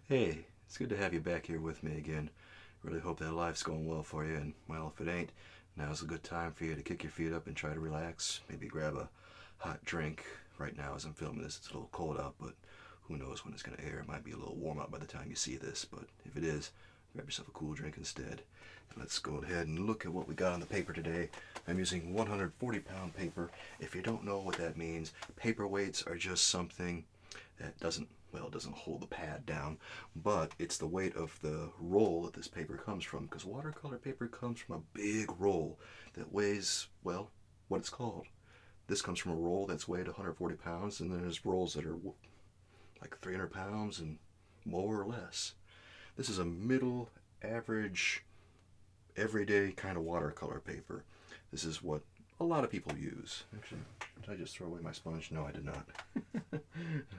Hey, it's good to have you back here with me again. Really hope that life's going well for you, and well, if it ain't, now's a good time for you to kick your feet up and try to relax. Maybe grab a hot drink. Right now, as I'm filming this, it's a little cold out, but who knows when it's going to air. It might be a little warm out by the time you see this, but if it is, grab yourself a cool drink instead. And let's go ahead and look at what we got on the paper today. I'm using 140-pound paper. If you don't know what that means, paper weights are just something that doesn't hold the pad down, but it's the weight of the roll that this paper comes from, because watercolor paper comes from a big roll that weighs, well, what it's called. This comes from a roll that's weighed 140 pounds, and then there's rolls that are like 300 pounds and more or less. This is a middle, average, everyday kind of watercolor paper. This is what a lot of people use. Actually, did I just throw away my sponge? No, I did not.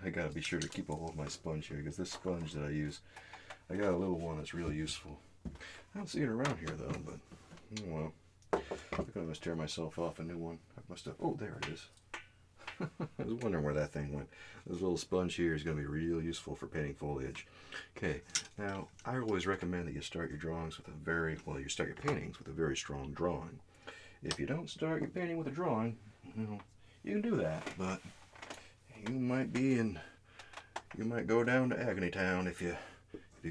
I gotta be sure to keep a hold of my sponge here, because this sponge that I use, I got a little one that's really useful. I don't see it around here though, but oh well. I think I must tear myself off a new one. I must have. Oh, there it is. I was wondering where that thing went. This little sponge here is going to be real useful for painting foliage. Okay, now I always recommend that you start your drawings with you start your paintings with a very strong drawing. If you don't start your painting with a drawing, you can do that, but you might go down to agony town if you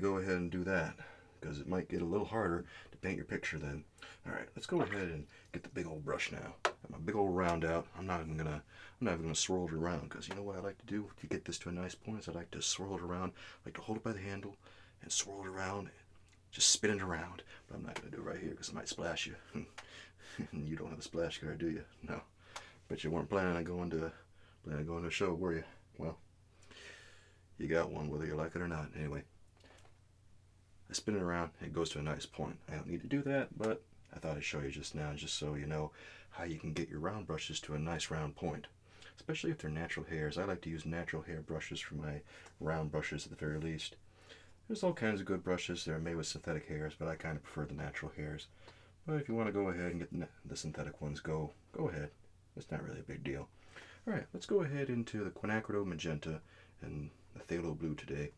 go ahead and do that, because it might get a little harder to paint your picture then. All right, let's go ahead and get the big old brush now. Got my big old round out. I'm not even gonna swirl it around, because you know what I like to do to get this to a nice point is I like to swirl it around. I like to hold it by the handle and swirl it around, just spin it around. But I'm not gonna do it right here because it might splash you. And you don't have a splash guard, do you? No. But you weren't planning on going to a show, were you? Well, you got one, whether you like it or not. Anyway, I spin it around, it goes to a nice point. I don't need to do that, but I thought I'd show you just now, just so you know how you can get your round brushes to a nice round point. Especially if they're natural hairs. I like to use natural hair brushes for my round brushes at the very least. There's all kinds of good brushes that are made with synthetic hairs, but I kind of prefer the natural hairs. But if you want to go ahead and get the synthetic ones, go ahead. It's not really a big deal. Alright, let's go ahead into the quinacridone magenta and the phthalo blue today.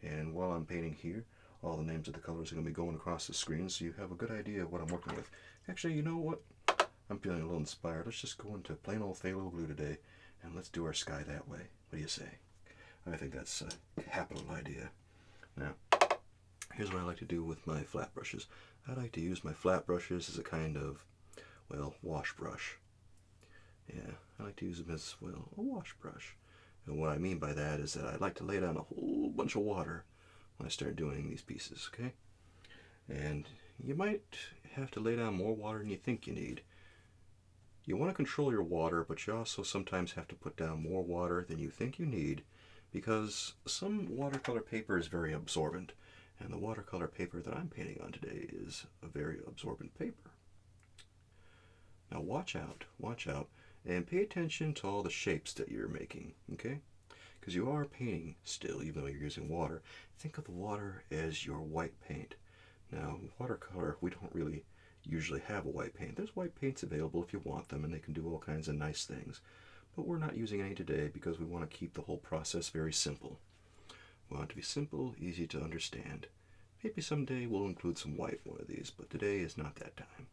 And while I'm painting here, all the names of the colors are going to be going across the screen, so you have a good idea of what I'm working with. Actually, you know what? I'm feeling a little inspired. Let's just go into plain old phthalo blue today, and let's do our sky that way. What do you say? I think that's a capital idea. Now, here's what I like to do with my flat brushes. I like to use my flat brushes as a kind of, well, wash brush. Yeah, I like to use them as, well, a wash brush. And what I mean by that is that I like to lay down a whole bunch of water when I start doing these pieces, okay? And you might have to lay down more water than you think you need. You want to control your water, but you also sometimes have to put down more water than you think you need, because some watercolor paper is very absorbent, and the watercolor paper that I'm painting on today is a very absorbent paper. Now watch out, and pay attention to all the shapes that you're making, okay? Because you are painting still, even though you're using water. Think of the water as your white paint. Now, watercolor, we don't really usually have a white paint. There's white paints available if you want them, and they can do all kinds of nice things. But we're not using any today because we want to keep the whole process very simple. We want it to be simple, easy to understand. Maybe someday we'll include some white in one of these, but today is not that time.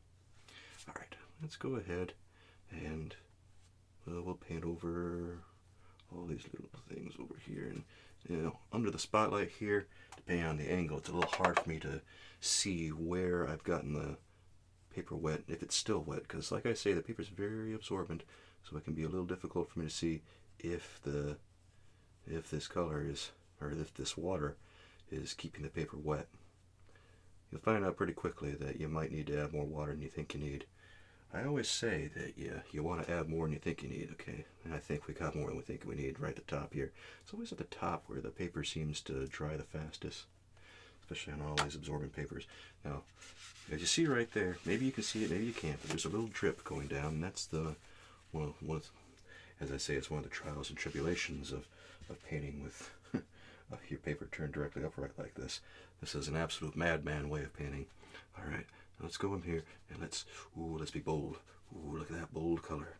Alright, let's go ahead and we'll paint over all these little things over here. And under the spotlight here, depending on the angle, it's a little hard for me to see where I've gotten the paper wet, if it's still wet, because like I say, the paper is very absorbent, so it can be a little difficult for me to see if this color is, or if this water is keeping the paper wet. You'll find out pretty quickly that you might need to add more water than you think you need. I always say that you want to add more than you think you need, okay? And I think we got more than we think we need right at the top here. It's always at the top where the paper seems to dry the fastest, especially on all these absorbent papers. Now, as you see right there, maybe you can see it, maybe you can't, but there's a little drip going down, and that's as I say, it's one of the trials and tribulations of painting with your paper turned directly upright like this. This is an absolute madman way of painting. All right, let's go in here and let's be bold. Ooh, look at that bold color.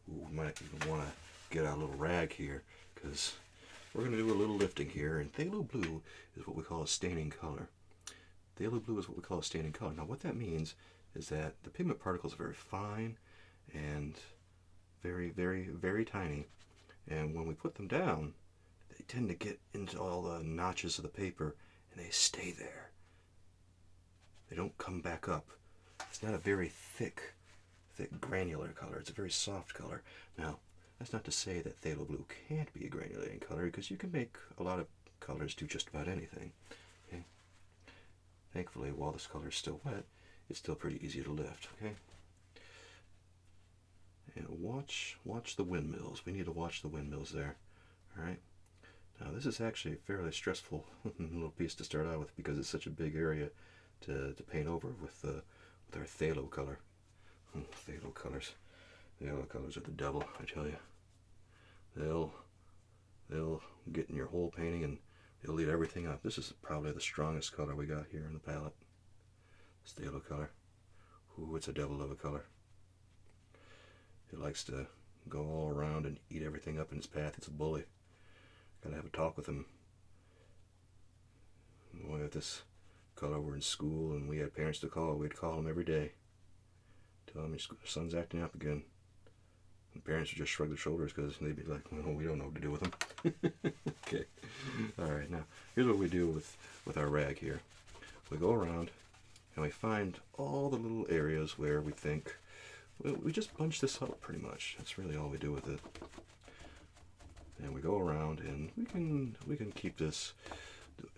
Ooh, we might even want to get our little rag here, because we're going to do a little lifting here, and phthalo blue is what we call a staining color. Phthalo blue is what we call a staining color. Now what that means is that the pigment particles are very fine and very, very, very tiny. And when we put them down, they tend to get into all the notches of the paper and they stay there. They don't come back up. It's not a very thick granular color. It's a very soft color. Now, that's not to say that phthalo blue can't be a granulating color, because you can make a lot of colors do just about anything. Okay? Thankfully, while this color is still wet, it's still pretty easy to lift. Okay? And watch the windmills. We need to watch the windmills there. All right. Now this is actually a fairly stressful little piece to start out with, because it's such a big area to paint over with our phthalo color. Phthalo colors. Phthalo colors are the devil, I tell you. They'll get in your whole painting and they'll eat everything up. This is probably the strongest color we got here in the palette. This phthalo color. Ooh, it's a devil of a color. It likes to go all around and eat everything up in its path. It's a bully. Gotta have a talk with him. Boy, if this color were in school and we had parents to call, we'd call him every day. Tell him your son's acting up again. And parents would just shrug their shoulders, because they'd be like, well, we don't know what to do with him. Okay. Alright, now, here's what we do with our rag here. We go around and we find all the little areas where we think, well, we just bunch this up pretty much. That's really all we do with it. And we go around and we can keep this,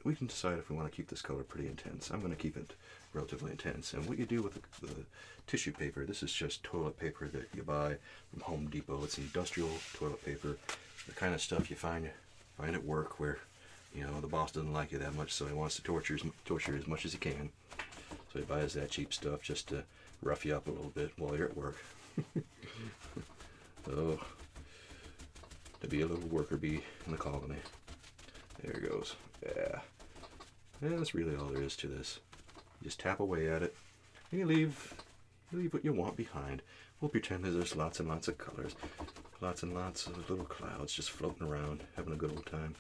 we can decide if we want to keep this color pretty intense. I'm going to keep it relatively intense. And what you do with the tissue paper, this is just toilet paper that you buy from Home Depot. It's industrial toilet paper, the kind of stuff you find at work where, you know, the boss doesn't like you that much, so he wants to torture you as much as he can. So he buys that cheap stuff just to rough you up a little bit while you're at work. Oh, to be a little worker bee in the colony. There it goes. Yeah. And that's really all there is to this. You just tap away at it, and you leave what you want behind. We'll pretend that there's lots and lots of colors, lots and lots of little clouds just floating around, having a good old time.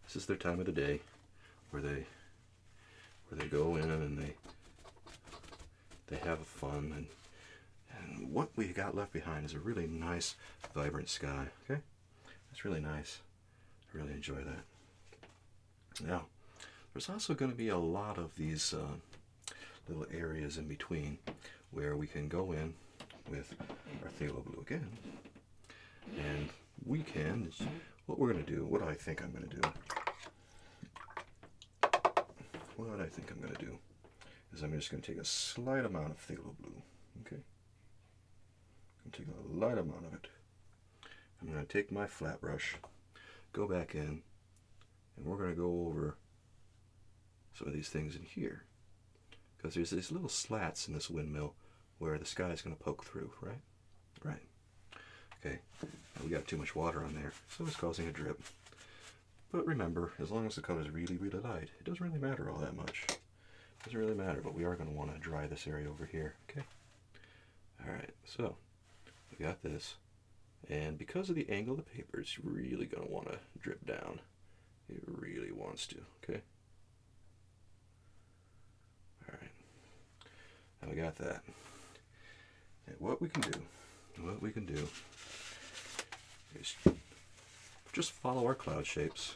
This is their time of the day, where they go in and they have fun, and what we got left behind is a really nice, vibrant sky. Okay, that's really nice. I really enjoy that. Now, there's also going to be a lot of these little areas in between where we can go in with our phthalo blue again, and we can, what we're going to do, what I think I'm going to do, is I'm just going to take a slight amount of phthalo blue, okay? I'm going to take a light amount of it. I'm going to take my flat brush, go back in, and we're going to go over some of these things in here, because there's these little slats in this windmill where the sky is going to poke through, right? Right. Okay, now we got too much water on there, so it's causing a drip. But remember, as long as the color is really, really light, it doesn't really matter all that much. It doesn't really matter, but we are going to want to dry this area over here, okay? Alright, so we got this, and because of the angle of the paper, it's really going to want to drip down. It really wants to, okay? Alright, now we got that. And what we can do is just follow our cloud shapes,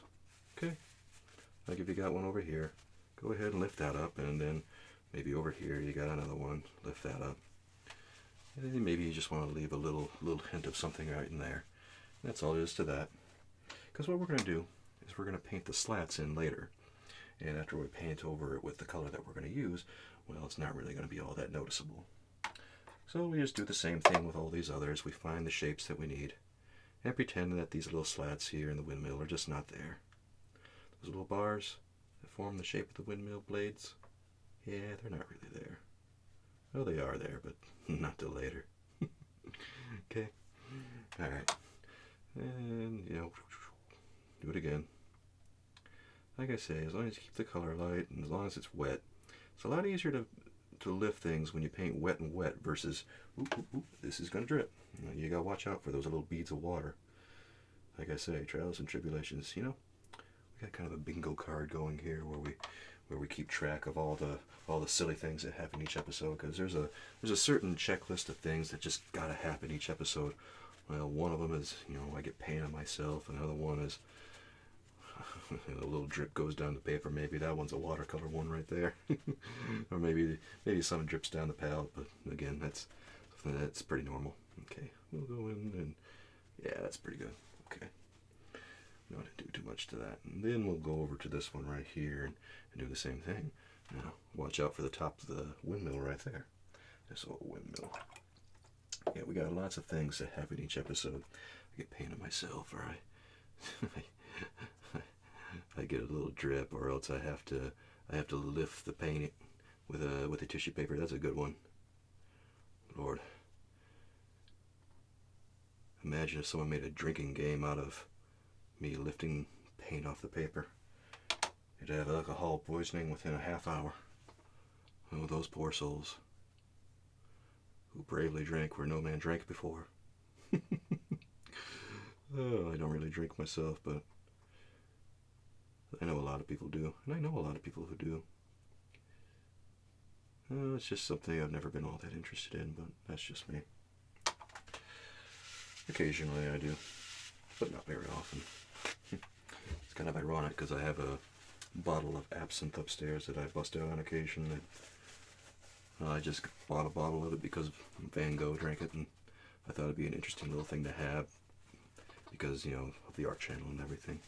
okay? Like if you got one over here, go ahead and lift that up, and then maybe over here you got another one, lift that up. And then maybe you just want to leave a little hint of something right in there. That's all there is to that. Because what we're going to do is we're going to paint the slats in later. And after we paint over it with the color that we're going to use, well, it's not really going to be all that noticeable. So we just do the same thing with all these others. We find the shapes that we need and pretend that these little slats here in the windmill are just not there. Those little bars that form the shape of the windmill blades, yeah, they're not really there. Well, they are there, but not till later. Okay. Alright. And, you know, do it again. Like I say, as long as you keep the color light and as long as it's wet, it's a lot easier to lift things when you paint wet and wet versus, this is going to drip. You got to watch out for those little beads of water. Like I say, trials and tribulations, you know, we got kind of a bingo card going here where we keep track of all the silly things that happen each episode, because there's a certain checklist of things that just gotta happen each episode. Well, one of them is, you know, I get paint on myself. Another one is a little drip goes down the paper. Maybe that one's a watercolor one right there. Or maybe something drips down the palette, but again, that's pretty normal. Okay, we'll go in and yeah, that's pretty good. Okay, we don't have to do too much to that. And then we'll go over to this one right here and do the same thing. Now, watch out for the top of the windmill right there. This old windmill. Yeah, we got lots of things that happen each episode. I get paint on myself, or I get a little drip, or else I have to lift the paint with a tissue paper. That's a good one. Lord, imagine if someone made a drinking game out of me lifting paint off the paper. You'd have alcohol poisoning within a half hour. Oh, those poor souls who bravely drank where no man drank before. Oh, I don't really drink myself, but I know a lot of people do, and I know a lot of people who do. It's just something I've never been all that interested in, but that's just me. Occasionally I do, but not very often. It's kind of ironic because I have a bottle of absinthe upstairs that I bust out on occasion. I just bought a bottle of it because Van Gogh drank it, and I thought it'd be an interesting little thing to have because, you know, of the art channel and everything.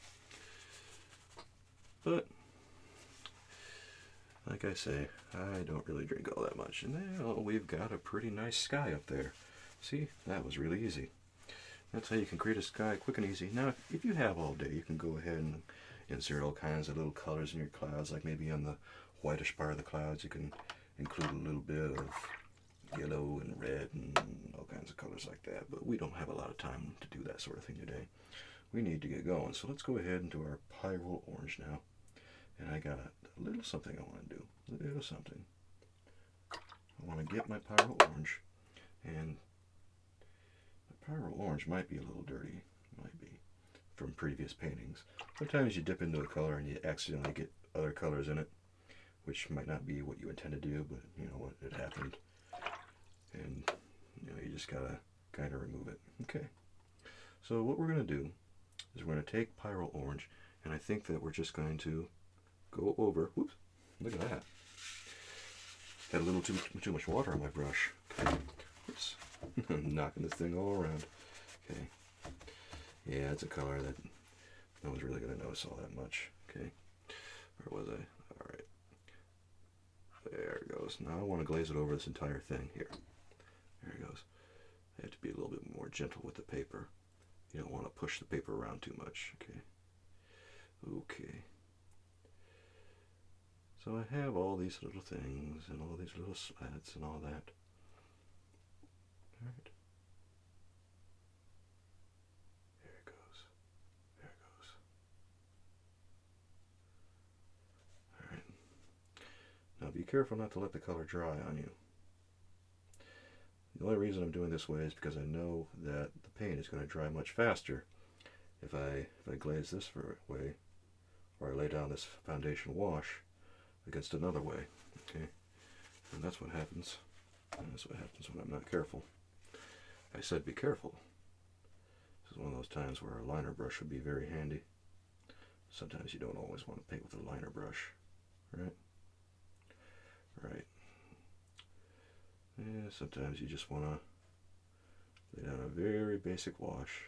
But like I say, I don't really drink all that much. And now we've got a pretty nice sky up there. See, that was really easy. That's how you can create a sky quick and easy. Now, if you have all day, you can go ahead and insert all kinds of little colors in your clouds, like maybe on the whitish part of the clouds, you can include a little bit of yellow and red and all kinds of colors like that. But we don't have a lot of time to do that sort of thing today. We need to get going. So let's go ahead and do our pyrrole orange now. And I got a little something I want to do. A little something. I want to get my pyrrole orange. And the pyrrole orange might be a little dirty. Might be. From previous paintings. Sometimes you dip into a color and you accidentally get other colors in it, which might not be what you intend to do, but you know what, it happened. And you know, you just gotta kind of remove it. Okay. So what we're gonna do is we're gonna take pyrrole orange, and I think that we're just going to go over. Whoops! Look at that. Had a little too much water on my brush. Okay. Oops. I'm knocking this thing all around. Okay. Yeah, it's a color that no one's really going to notice all that much. Okay. Where was I? Alright. There it goes. Now I want to glaze it over this entire thing here. There it goes. I have to be a little bit more gentle with the paper. You don't want to push the paper around too much. Okay. Okay. So I have all these little things and all these little slats and all that. Alright. There it goes. There it goes. Alright. Now be careful not to let the color dry on you. The only reason I'm doing this way is because I know that the paint is going to dry much faster if I glaze this way, or I lay down this foundation wash against another way. Okay, and that's what happens. And that's what happens when I'm not careful. I said be careful. This is one of those times where a liner brush would be very handy. Sometimes you don't always want to paint with a liner brush, right? Right. Yeah, sometimes you just want to lay down a very basic wash.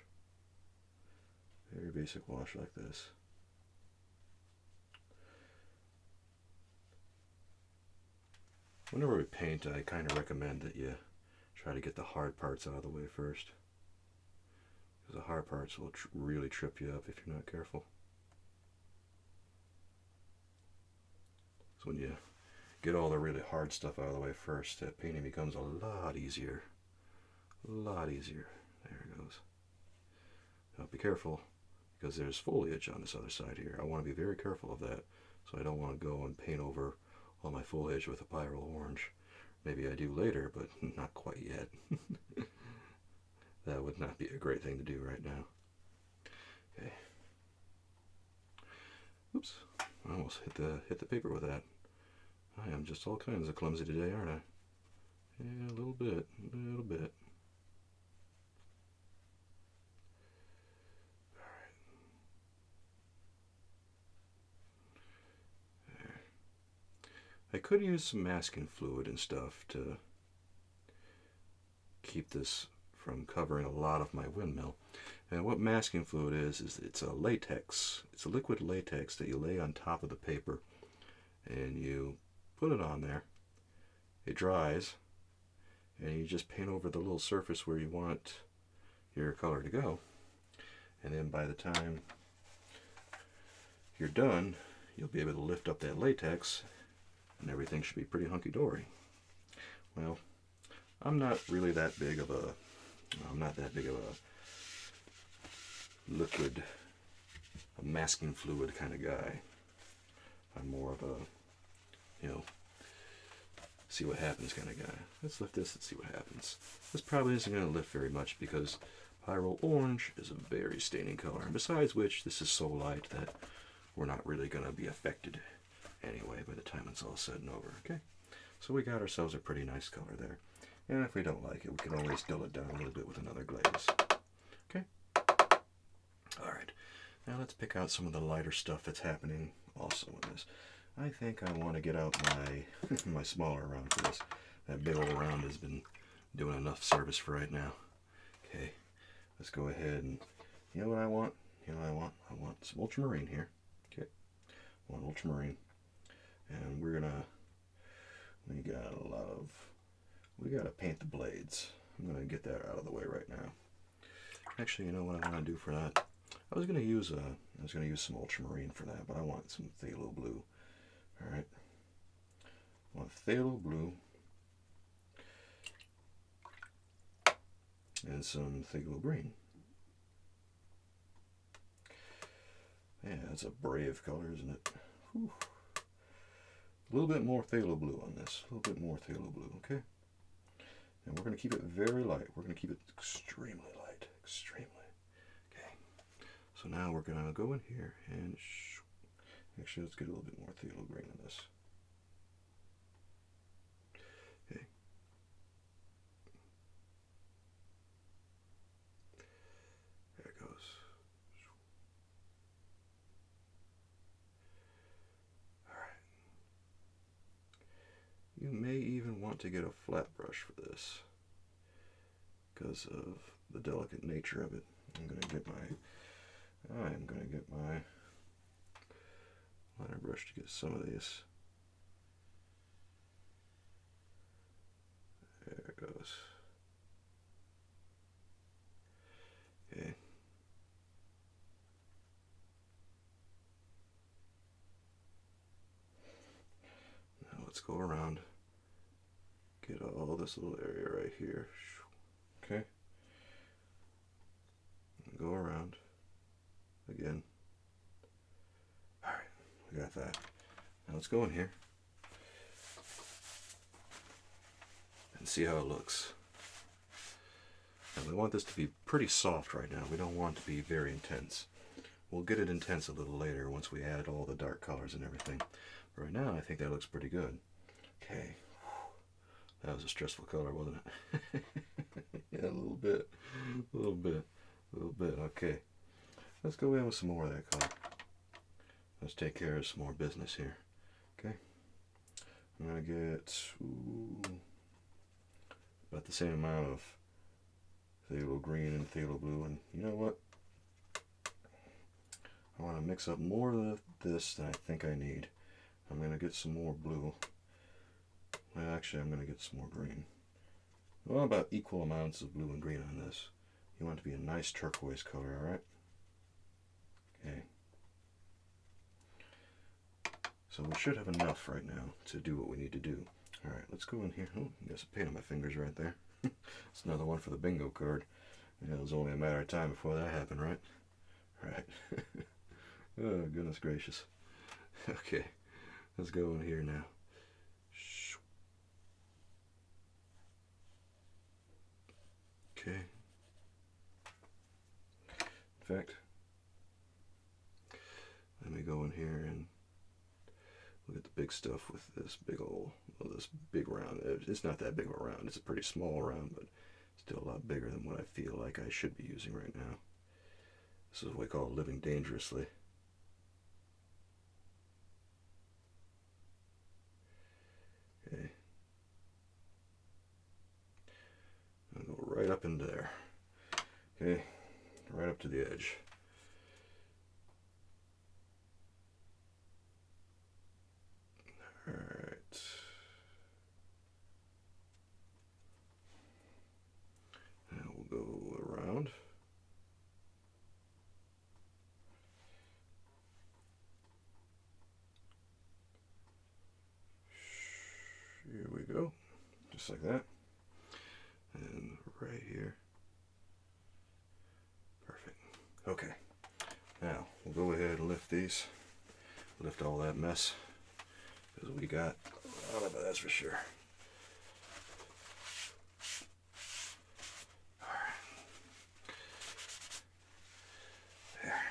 Very basic wash like this. Whenever we paint, I kind of recommend that you try to get the hard parts out of the way first. Because the hard parts will really trip you up if you're not careful. So when you get all the really hard stuff out of the way first, that painting becomes a lot easier. A lot easier. There it goes. Now be careful, because there's foliage on this other side here. I want to be very careful of that, so I don't want to go and paint over all my foliage with a pyrrole orange. Maybe I do later, but not quite yet. That would not be a great thing to do right now. Okay. Oops, I almost hit the paper with that. I am just all kinds of clumsy today, aren't I? Yeah, a little bit, a little bit. I could use some masking fluid and stuff to keep this from covering a lot of my windmill. And what masking fluid is it's a latex. It's a liquid latex that you lay on top of the paper and you put it on there. It dries and you just paint over the little surface where you want your color to go. And then by the time you're done, you'll be able to lift up that latex and everything should be pretty hunky-dory. Well, I'm not that big of a liquid, a masking fluid kind of guy. I'm more of a, see what happens kind of guy. Let's lift this and see what happens. This probably isn't going to lift very much because Pyro Orange is a very staining color. And besides which, this is so light that we're not really going to be affected anyway by the time it's all said and over. Okay, so we got ourselves a pretty nice color there. And if we don't like it, we can always dull it down a little bit with another glaze. Okay? Alright, now let's pick out some of the lighter stuff that's happening also in this. I think I want to get out my my smaller round for this. That big old round has been doing enough service for right now. Okay, let's go ahead and, you know what I want? You know what I want? I want some ultramarine here. Okay, I want ultramarine. And we're gonna, we gotta paint the blades. I'm gonna get that out of the way right now. Actually, you know what I want to do for that? I was gonna use some ultramarine for that, but I want some phthalo blue. All right, I want phthalo blue and some phthalo green. Yeah, that's a brave color, isn't it? Whew. A little bit more phthalo blue on this. A little bit more phthalo blue, okay? And we're going to keep it very light. We're going to keep it extremely light. Extremely. Okay. So now we're going to go in here and actually, let's get a little bit more phthalo green in this. Okay. There it goes. You may even want to get a flat brush for this because of the delicate nature of it. I'm going to get my liner brush to get some of these. There it goes. Okay. Now let's go around. Get all this little area right here. Okay. And go around again. All right, we got that. Now let's go in here and see how it looks. And we want this to be pretty soft right now. We don't want it to be very intense. We'll get it intense a little later once we add all the dark colors and everything. But right now, I think that looks pretty good. Okay. That was a stressful color, wasn't it? Yeah, a little bit. A little bit. A little bit. Okay. Let's go in with some more of that color. Let's take care of some more business here. Okay. I'm going to get about the same amount of phthalo green and phthalo blue. And you know what? I want to mix up more of this than I think I need. I'm going to get some more blue. Well, actually, I'm going to get some more green. Well, about equal amounts of blue and green on this. You want it to be a nice turquoise color, alright? Okay. So we should have enough right now to do what we need to do. Alright, let's go in here. Oh, I got some paint on my fingers right there. It's another one for the bingo card. Yeah, it was only a matter of time before that happened, right? Alright. Oh, goodness gracious. Okay, let's go in here now. Okay. In fact, Let me go in here and look at the big stuff with this big old, well, this big round. It's not that big of a round. It's a pretty small round, but still a lot bigger than what I feel like I should be using right now. This is what we call living dangerously. Okay. I'll go right up into there. Okay, right up to the edge. All right. Now we'll go around. Here we go, just like that. And right here. Perfect. Okay. Now we'll go ahead and lift these. Lift all that mess, because we got a lot of it, that's for sure. All right. There.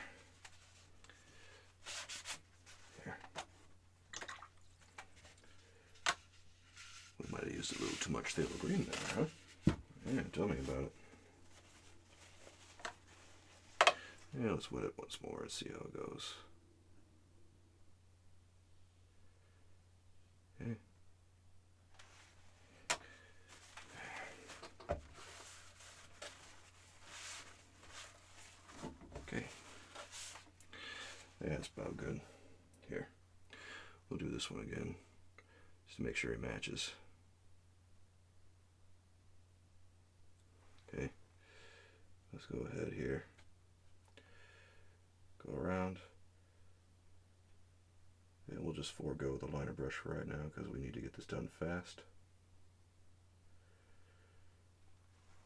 There. We might have used a little too much phthalo green there, huh? Yeah, tell me about it. Yeah, let's wet it once more and see how it goes. Okay. Okay. Yeah, it's about good. Here. We'll do this one again, just to make sure it matches. Okay. Let's go ahead here. Go around. And we'll just forego the liner brush for right now because we need to get this done fast.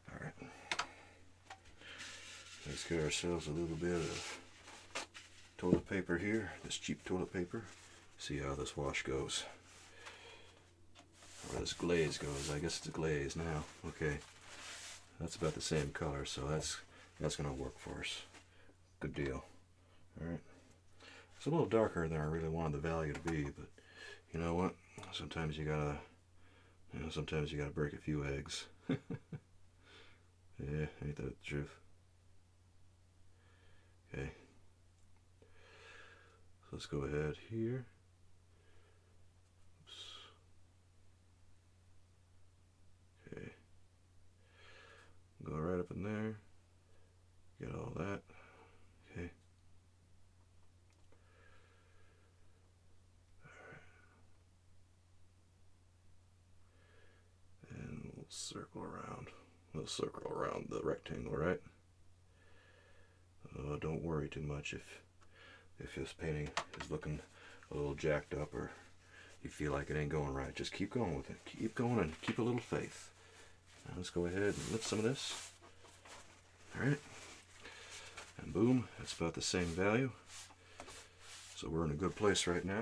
Alright. Let's get ourselves a little bit of toilet paper here, this cheap toilet paper. See how this wash goes. Or this glaze goes. I guess it's a glaze now. Okay. That's about the same color, so that's going to work for us. Good deal. Alright. It's a little darker than I really wanted the value to be, but you know what? Sometimes you gotta break a few eggs. Yeah, ain't that the truth? Okay. So let's go ahead here. Oops. Okay. Go right up in there. Get all that. Okay. Circle around. We'll circle around the rectangle, right? Don't worry too much if this painting is looking a little jacked up or you feel like it ain't going right. Just keep going with it. Keep going and keep a little faith. Now let's go ahead and lift some of this. Alright. And boom, that's about the same value. So we're in a good place right now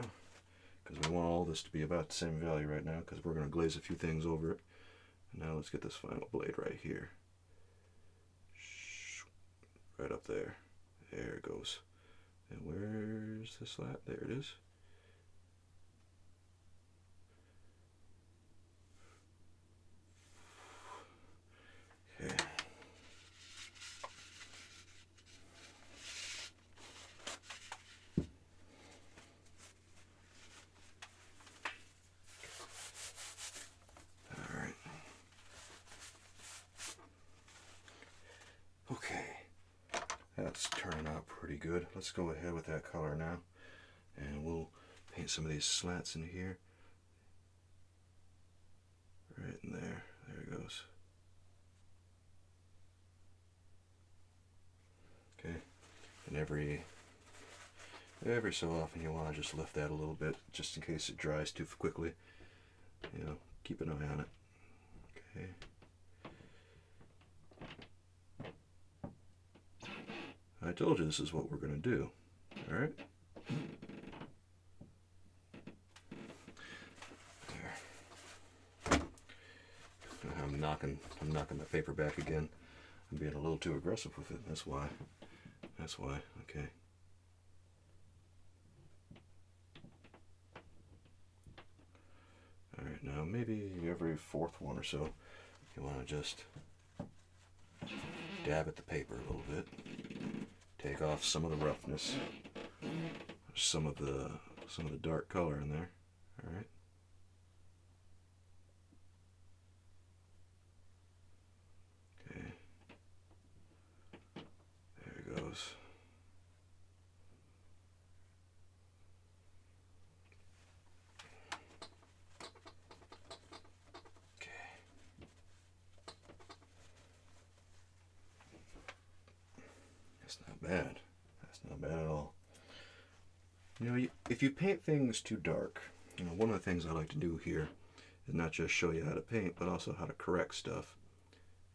because we want all this to be about the same value right now because we're going to glaze a few things over it. Now let's get this final blade right here. Right up there. There it goes. And where's the slat? There it is. Okay. Okay, that's turning out pretty good. Let's go ahead with that color now, and we'll paint some of these slats in here. Right in there. There it goes. Okay, and every so often you want to just lift that a little bit, just in case it dries too quickly. You know, keep an eye on it. Okay. I told you this is what we're going to do. All right. There. I'm knocking the paper back again. I'm being a little too aggressive with it. That's why. Okay. Alright, now maybe every fourth one or so, you want to just dab at the paper a little bit. Take off some of the roughness, some of the dark color in there. Alright. Okay. There it goes. That's not bad. That's not bad at all. You know, if you paint things too dark, you know, one of the things I like to do here is not just show you how to paint, but also how to correct stuff.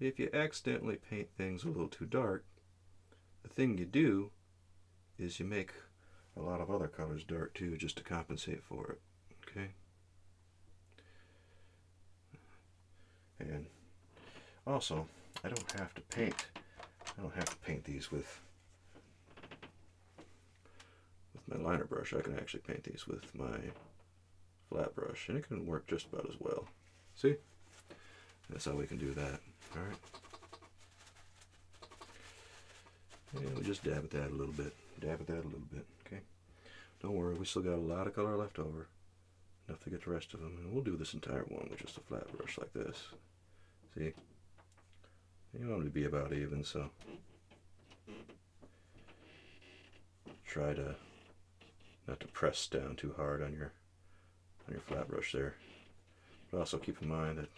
If you accidentally paint things a little too dark, the thing you do is you make a lot of other colors dark too, just to compensate for it. Okay? And also, I don't have to paint these with my liner brush. I can actually paint these with my flat brush, and it can work just about as well. See? That's how we can do that. Alright. And we just dab at that a little bit. Dab at that a little bit. Okay? Don't worry, we still got a lot of color left over. Enough to get the rest of them. And we'll do this entire one with just a flat brush like this. See? You want them to be about even, so try to not to press down too hard on your flat brush there. But also keep in mind that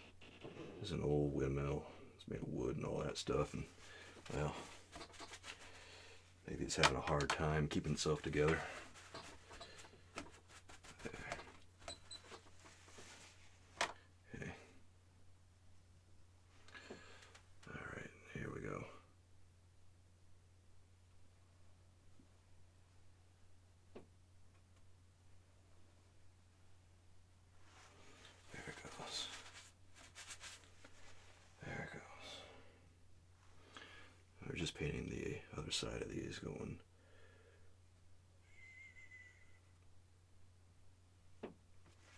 this is an old windmill. It's made of wood and all that stuff, and well, maybe it's having a hard time keeping itself together. Okay. Alright, here we go. There it goes. There it goes. We're just painting the other side of these, going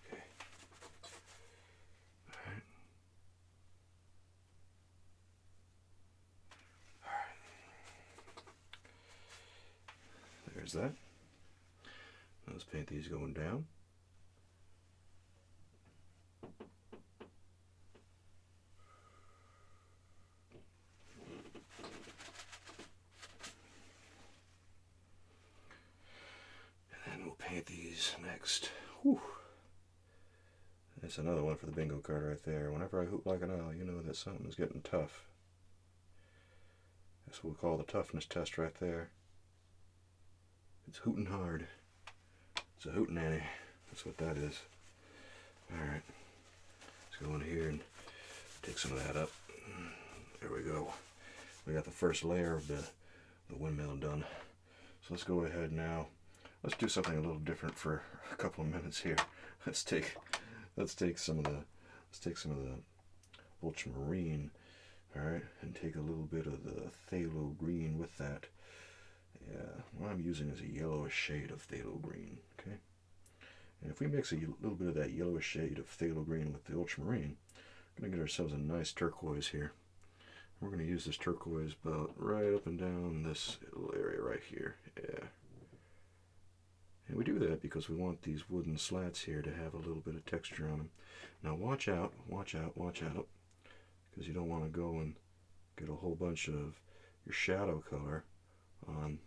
okay. Alright. Alright. There's that. Now let's paint these going down. Paint these next. Whew. That's another one for the bingo card right there. Whenever I hoot like an owl, you know that something's getting tough. That's what we call the toughness test right there. It's hooting hard. It's a hootenanny. That's what that is. Alright. Let's go in here and take some of that up. There we go. We got the first layer of the windmill done. So let's go ahead now. Let's do something a little different for a couple of minutes here. Let's take some of the ultramarine, all right, and take a little bit of the phthalo green with that. Yeah, what I'm using is a yellowish shade of phthalo green. Okay, and if we mix a little bit of that yellowish shade of phthalo green with the ultramarine, we're gonna get ourselves a nice turquoise here. We're gonna use this turquoise about right up and down this little area right here. Yeah. And we do that because we want these wooden slats here to have a little bit of texture on them. Now watch out, watch out, watch out, because you don't want to go and get a whole bunch of your shadow color on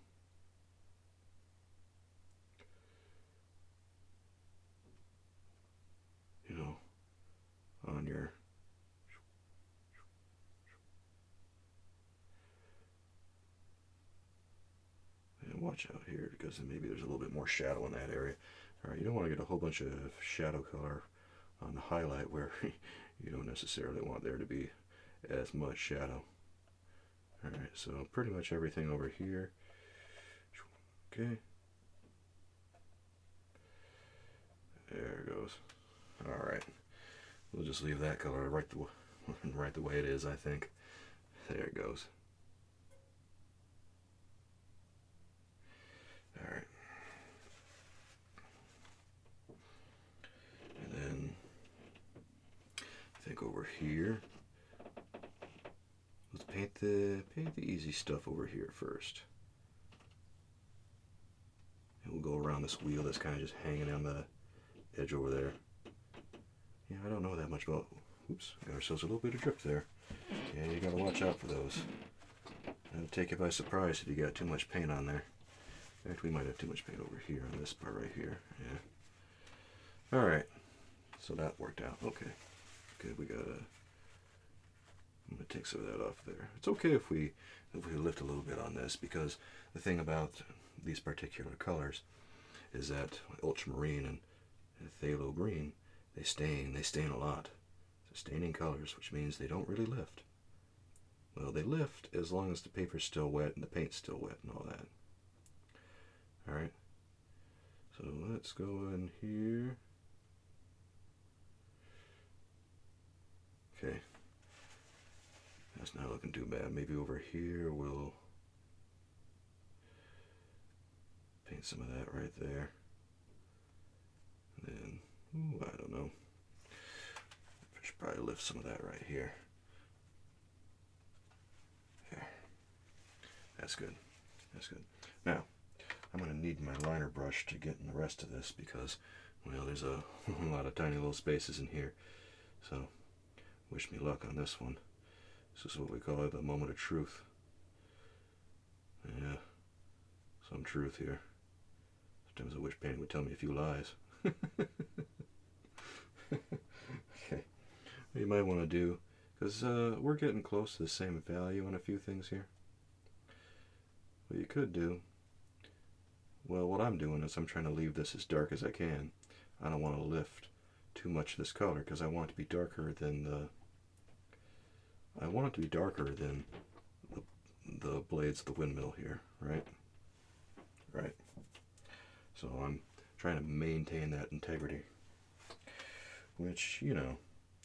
on your watch out here, because then maybe there's a little bit more shadow in that area. Alright, you don't want to get a whole bunch of shadow color on the highlight where you don't necessarily want there to be as much shadow. Alright, so pretty much everything over here. Okay. There it goes. Alright. We'll just leave that color right the way it is, I think. There it goes. Alright. And then over here. Let's paint the easy stuff over here first. And we'll go around this wheel that's kind of just hanging on the edge over there. Yeah, I don't know that much about... Oops, got ourselves a little bit of drip there. Yeah, you gotta watch out for those. That'll take you by surprise if you got too much paint on there. In fact, we might have too much paint over here on this part right here. Yeah. Alright. So that worked out. Okay. Good, we gotta... I'm gonna take some of that off there. It's okay if we lift a little bit on this, because the thing about these particular colors is that ultramarine and phthalo green, they stain a lot. So staining colors, which means they don't really lift. Well, they lift as long as the paper's still wet and the paint's still wet and all that. Alright, so let's go in here. Okay, that's not looking too bad. Maybe over here we'll paint some of that right there. And then, ooh, I don't know. I should probably lift some of that right here. There. That's good. That's good. Now, I'm going to need my liner brush to get in the rest of this because, well, there's a lot of tiny little spaces in here. So, wish me luck on this one. This is what we call it, the moment of truth. Yeah, some truth here. Sometimes I wish painting would tell me a few lies. Okay, what you might want to do, because we're getting close to the same value on a few things here. What you could do, well, what I'm doing is I'm trying to leave this as dark as I can. I don't want to lift too much of this color because I want it to be darker than the... I want it to be darker than the blades of the windmill here, right? Right. So I'm trying to maintain that integrity, which, you know,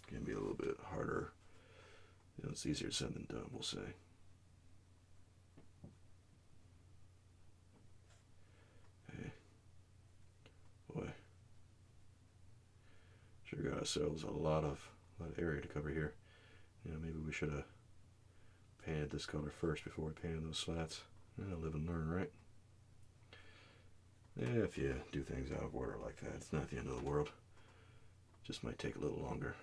can be a little bit harder. You know, it's easier said than done, we'll say. Hey, boy, sure got ourselves a lot of area to cover here. You know, maybe we should have painted this color first before we painted those slats. Yeah, live and learn, right? Yeah, if you do things out of order like that, it's not the end of the world. It just might take a little longer.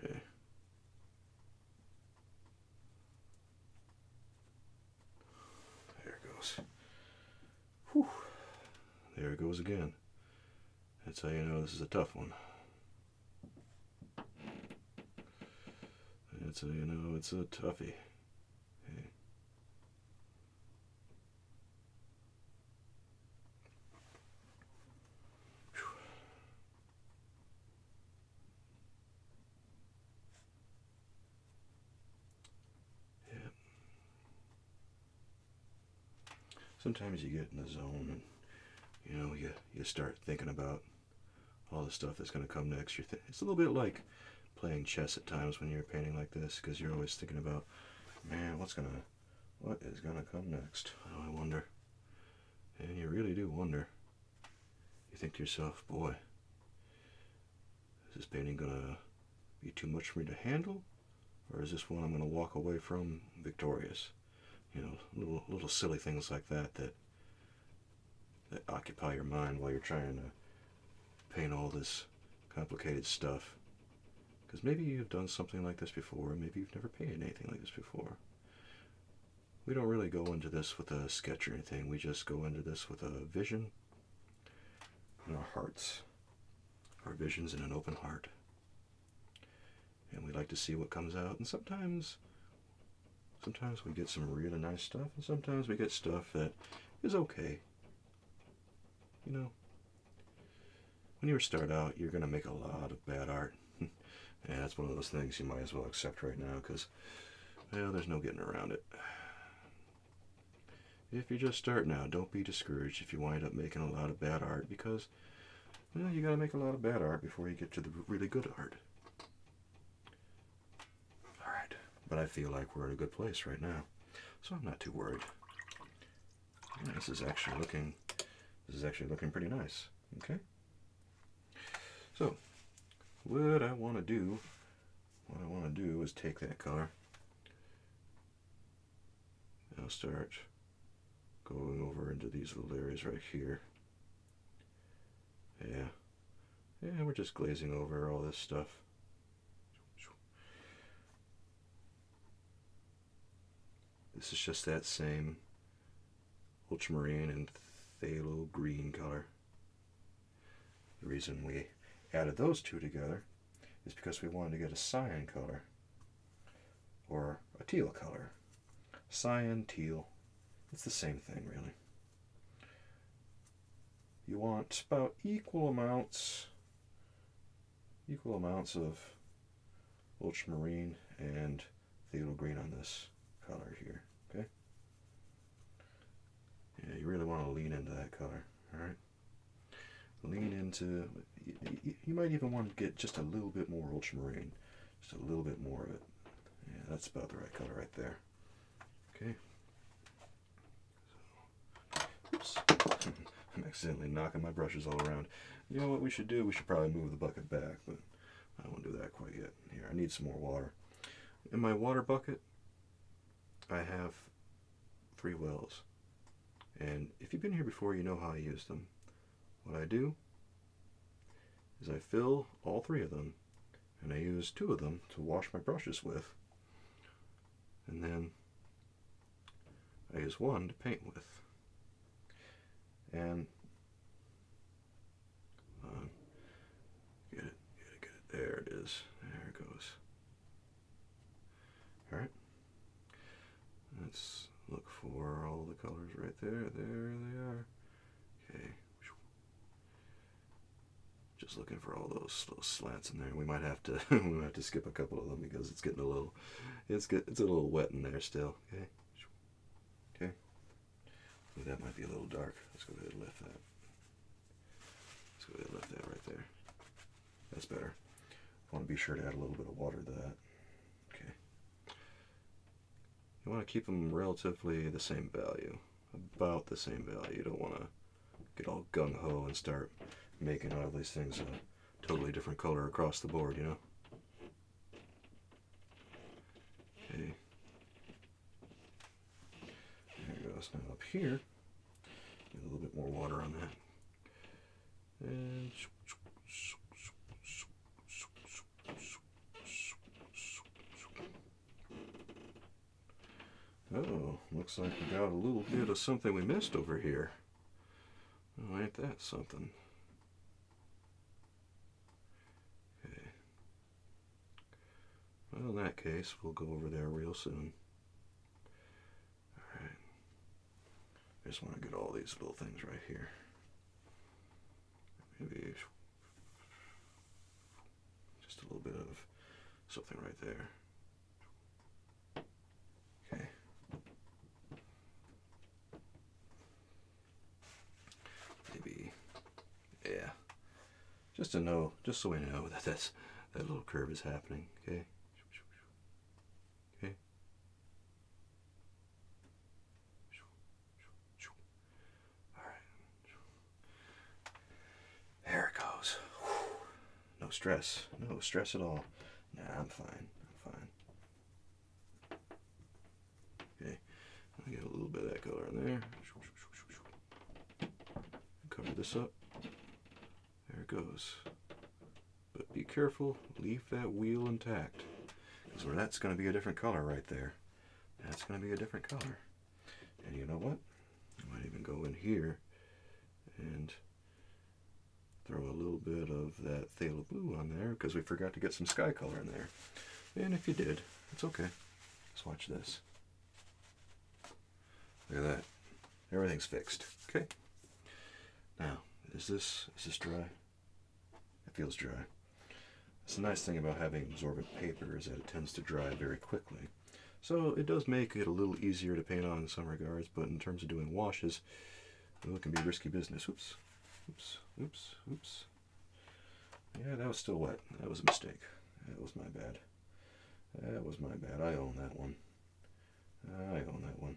Okay. There it goes. Whew. There it goes again. That's how you know this is a tough one. That's how you know it's a toughie. Okay. Yeah. Sometimes you get in the zone and, you know, you start thinking about all the stuff that's going to come next. It's a little bit like playing chess at times when you're painting like this, because you're always thinking about, man, what is gonna come next? Oh, I wonder. And you really do wonder. You think to yourself, boy, is this painting gonna be too much for me to handle, or is this one I'm gonna walk away from victorious? You know, little silly things like that occupy your mind while you're trying to paint all this complicated stuff. Because maybe you've done something like this before, maybe you've never painted anything like this before. We don't really go into this with a sketch or anything, we just go into this with a vision and our hearts. Our vision's in an open heart. And we like to see what comes out, and sometimes we get some really nice stuff, and sometimes we get stuff that is okay. You know, when you start out, you're going to make a lot of bad art. Yeah, that's one of those things you might as well accept right now, because, well, there's no getting around it. If you're just starting out, don't be discouraged if you wind up making a lot of bad art, because, well, you got to make a lot of bad art before you get to the really good art. Alright, but I feel like we're in a good place right now, so I'm not too worried. Yeah, this is actually looking pretty nice. Okay? So, what I want to do is take that color. I'll start going over into these little areas right here. Yeah, we're just glazing over all this stuff. This is just that same ultramarine and phthalo green color. The reason we added those two together is because we wanted to get a cyan color, or a teal color. Cyan, teal, it's the same thing really. You want about equal amounts of ultramarine and phthalo green on this color here, okay? Yeah, you really want to lean into that color, alright? Lean into, you might even want to get just a little bit more ultramarine, just a little bit more of it. Yeah, that's about the right color right there. Okay. So, oops. I'm accidentally knocking my brushes all around. You know what we should do? We should probably move the bucket back, but I won't do that quite yet. Here, I need some more water. In my water bucket, I have 3 wells. And if you've been here before, you know how I use them. What I do is I fill all 3 of them, and I use 2 of them to wash my brushes with. And then I use 1 to paint with. And get it. There it is. There it goes. Alright. Let's look for all the colors right there. There they are. Okay. Just looking for all those little slants in there. We might have to skip a couple of them because it's getting a little it's a little wet in there still. Okay. Okay. Ooh, that might be a little dark. Let's go ahead and lift that. Let's go ahead and lift that right there. That's better. I want to be sure to add a little bit of water to that. Okay. You want to keep them relatively the same value. About the same value. You don't want to get all gung-ho and start making all these things a totally different color across the board, you know? Okay. There it goes. Now up here, get a little bit more water on that. And oh, looks like we got a little bit of something we missed over here. Oh, ain't that something? Okay. Well, in that case, we'll go over there real soon. Alright. I just want to get all these little things right here. Maybe just a little bit of something right there. Okay. Maybe, yeah. Just to know, just so we know that that little curve is happening. Okay. Okay. All right. There it goes. No stress. No stress at all. Nah, I'm fine. I'm fine. Okay. I'll get a little bit of that color in there. Cover this up. There it goes. But be careful, leave that wheel intact. Because that's going to be a different color right there. That's going to be a different color. And you know what? I might even go in here and throw a little bit of that phthalo blue on there because we forgot to get some sky color in there. And if you did, it's okay. Just watch this. Look at that. Everything's fixed. Okay. Now, is this dry? It feels dry. It's the nice thing about having absorbent paper is that it tends to dry very quickly. So it does make it a little easier to paint on in some regards, but in terms of doing washes, well, it can be risky business. Oops. Oops. Oops. Oops. Yeah, that was still wet. That was a mistake. That was my bad. That was my bad. I own that one. I own that one.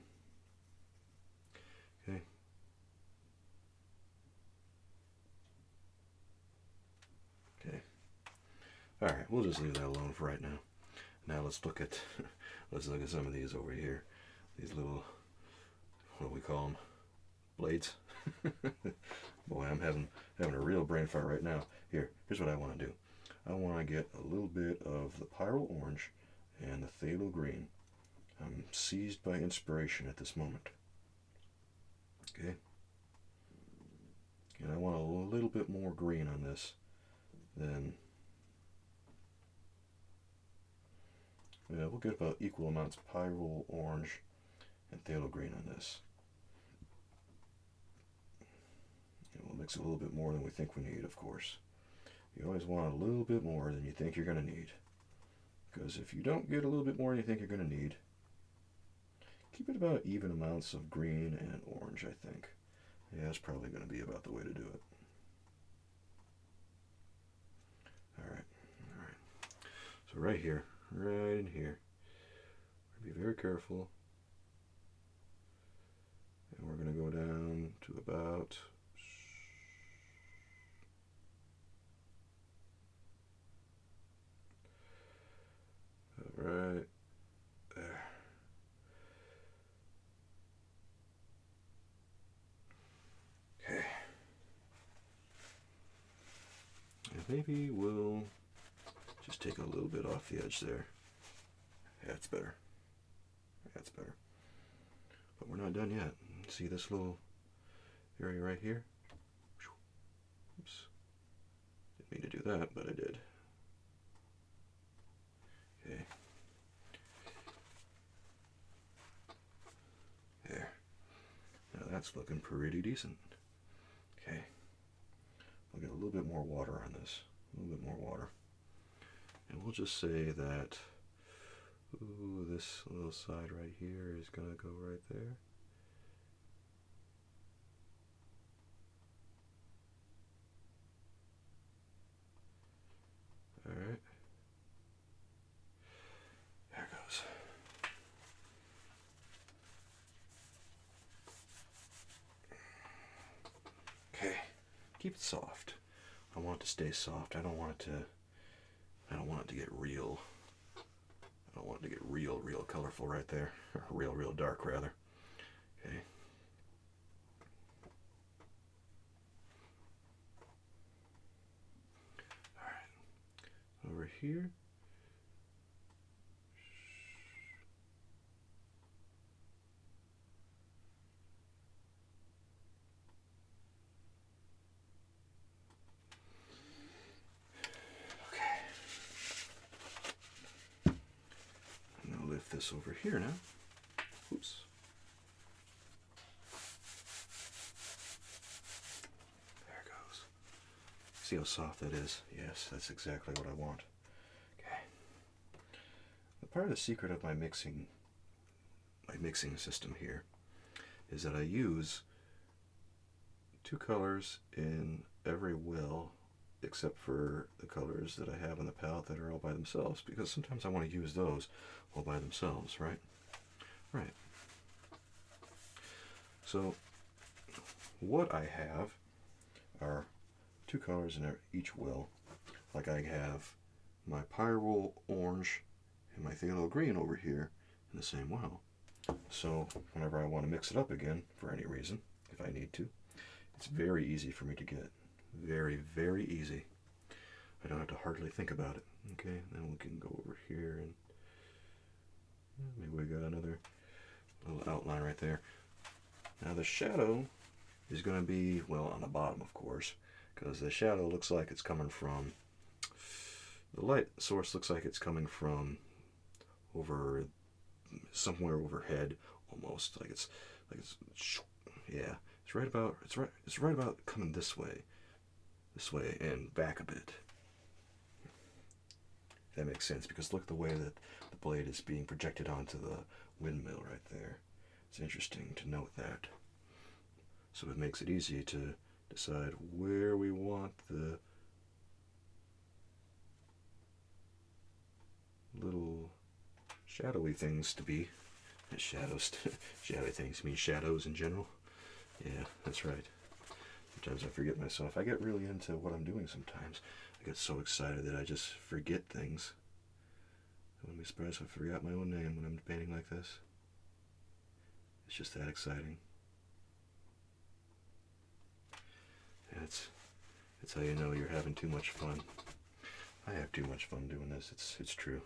Okay. All right, we'll just leave that alone for right now. Now let's look at some of these over here. These little, what do we call them? Blades. Boy, I'm having a real brain fart right now. Here's what I want to do. I want to get a little bit of the Pyrrole Orange and the Phthalo Green. I'm seized by inspiration at this moment. Okay. And I want a little bit more green on this than... Yeah, we'll get about equal amounts of Pyrrole Orange and Phthalo Green on this. And we'll mix a little bit more than we think we need, of course. You always want a little bit more than you think you're going to need. Because if you don't get a little bit more than you think you're going to need, keep it about even amounts of green and orange, I think. Yeah, that's probably going to be about the way to do it. Alright. So right here, right in here, be very careful. And we're going to go down to about... right there. Okay. And maybe we'll just take a little bit off the edge there. That's better. That's better. But we're not done yet. See this little area right here? Oops. Didn't mean to do that, but I did. Okay. There. Now that's looking pretty decent. Okay. We'll get a little bit more water on this. A little bit more water. And we'll just say that, ooh, this little side right here is going to go right there. Alright. There it goes. Okay. Keep it soft. I want it to stay soft. I don't want it to get real. I don't want it to get real colorful right there. Or real dark, rather. Okay. Alright. Over here. This over here now. Oops. There it goes. See how soft that is? Yes, that's exactly what I want. Okay. The part of the secret of my mixing system here is that I use two colors in every well except for the colors that I have on the palette that are all by themselves, because sometimes I want to use those all by themselves, right? Right. So what I have are two colors in each well. Like I have my Pyrrole Orange and my Phthalo Green over here in the same well. So whenever I want to mix it up again, for any reason, if I need to, it's very easy for me to get. Very, very easy. I don't have to hardly think about it. Okay, then we can go over here and maybe we got another little outline right there. Now the shadow is going to be, well, on the bottom, of course, because the shadow looks like it's coming from, the light source looks like it's coming from over, somewhere overhead, almost, like it's, yeah, it's right about coming this way and back a bit. If that makes sense, because look at the way that the blade is being projected onto the windmill right there. It's interesting to note that. So it makes it easy to decide where we want the little shadowy things to be. Shadows, shadowy things mean shadows in general. Yeah, that's right. Sometimes I forget myself. I get really into what I'm doing sometimes. I get so excited that I just forget things. I wouldn't be surprised if I forgot my own name when I'm painting like this. It's just that exciting. And it's how you know you're having too much fun. I have too much fun doing this. It's true.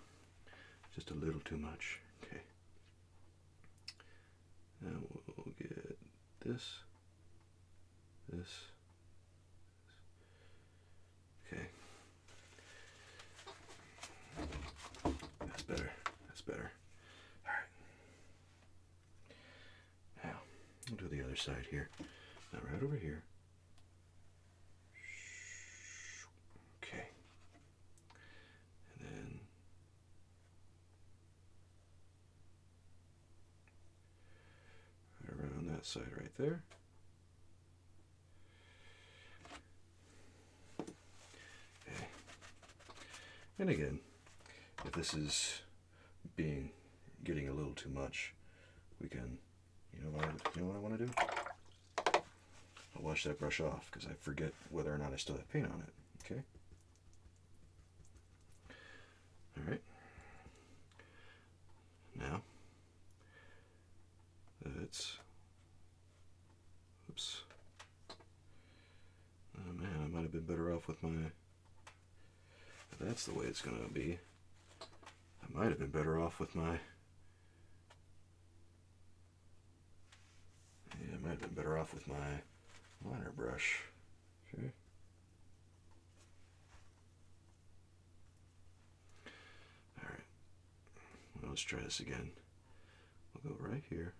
Just a little too much. Okay. Now we'll get this. Okay. That's better. That's better. Alright. Now, we'll do the other side here. Now right over here. Okay. And then right around that side right there. Okay. And again, if this is getting a little too much, we can, you know what I want to do? I'll wash that brush off because I forget whether or not I still have paint on it. Okay. All right. Now, oops. Oh man, I might have been better off with my, if that's the way it's going to be, I might have been better off with my, yeah, I might have been better off with my liner brush. Okay. Alright. Well, let's try this again. We'll go right here.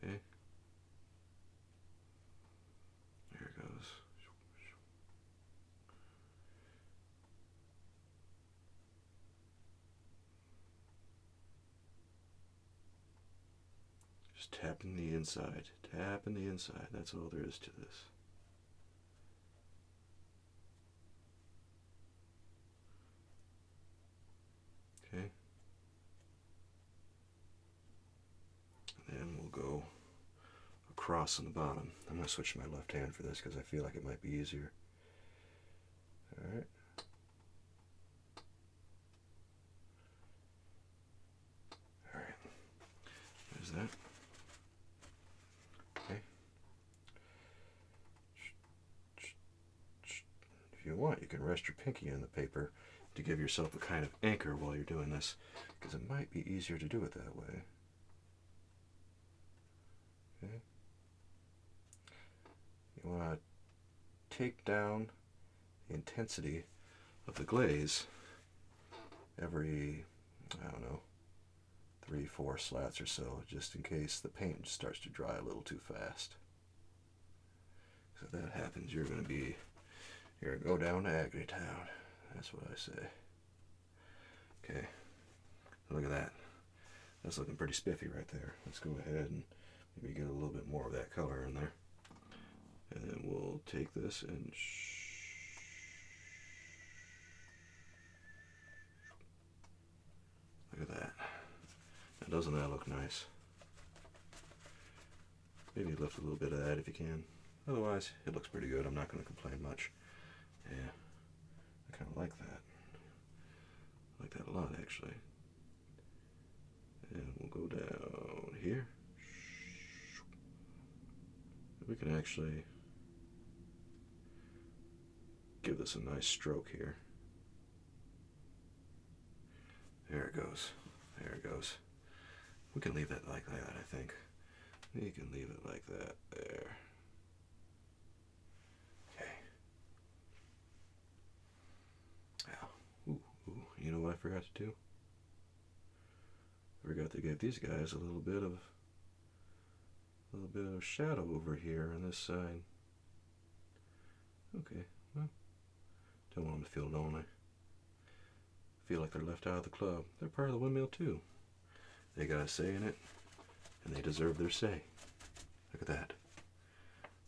Okay. There it goes. Just tapping the inside. Tapping the inside. That's all there is to this. Okay. And then we'll go across on the bottom. I'm going to switch to my left hand for this because I feel like it might be easier. Alright. Alright. There's that. Okay. If you want, you can rest your pinky on the paper to give yourself a kind of anchor while you're doing this, because it might be easier to do it that way. Okay. You want to take down the intensity of the glaze every, I don't know, 3-4 slats or so, just in case the paint starts to dry a little too fast. So if that happens, you're going to go down to Agony Town. That's what I say. Okay, look at that. That's looking pretty spiffy right there. Let's go ahead and maybe get a little bit more of that color in there. And then we'll take this and look at that. Now, doesn't that look nice? Maybe lift a little bit of that if you can. Otherwise, it looks pretty good. I'm not going to complain much. Yeah, I kind of like that. I like that a lot, actually. And we'll go down here. We can actually give this a nice stroke here. There it goes. There it goes. We can leave that like that, I think. We can leave it like that there. Okay. Now, you know what I forgot to do? I forgot to give these guys a little bit of shadow over here on this side. Okay, well, don't want them to feel lonely. Feel like they're left out of the club. They're part of the Windmill too. They got a say in it, and they deserve their say. Look at that.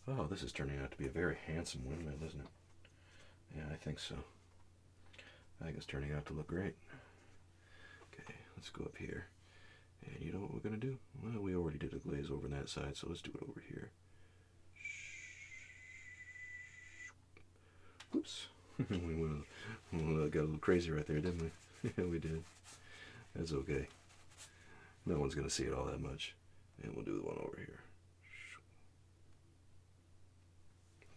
Oh, this is turning out to be a very handsome windmill, isn't it? Yeah, I think so. I think it's turning out to look great. Okay, let's go up here And you know what we're going to do? Well, we already did a glaze over on that side, so let's do it over here. Oops. we got a little crazy right there, didn't we? Yeah, we did. That's okay. No one's going to see it all that much. And we'll do the one over here.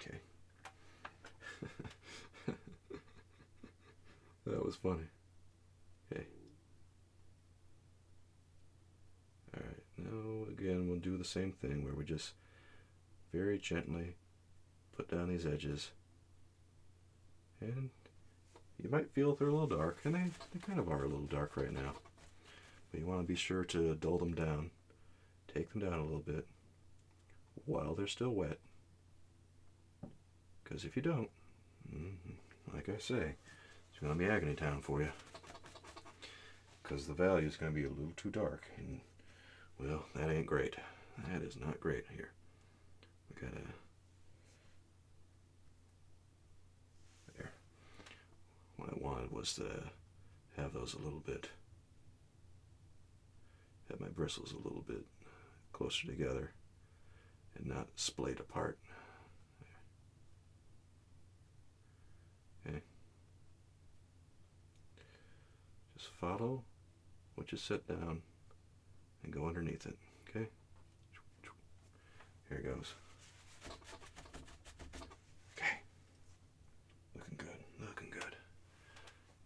Okay. That was funny. Okay. Alright, now again we'll do the same thing where we just very gently put down these edges. And you might feel they're a little dark, and they kind of are a little dark right now. But you want to be sure to dull them down. Take them down a little bit while they're still wet. Because if you don't, like I say, it's going to be agony time for you. Because the value is going to be a little too dark. And, well, that ain't great. That is not great here. We got to... There. What I wanted was to have those a little bit... Have my bristles a little bit closer together and not splayed apart. Okay. Just follow what you set down and go underneath it. Okay. Here it goes. Okay. Looking good. Looking good.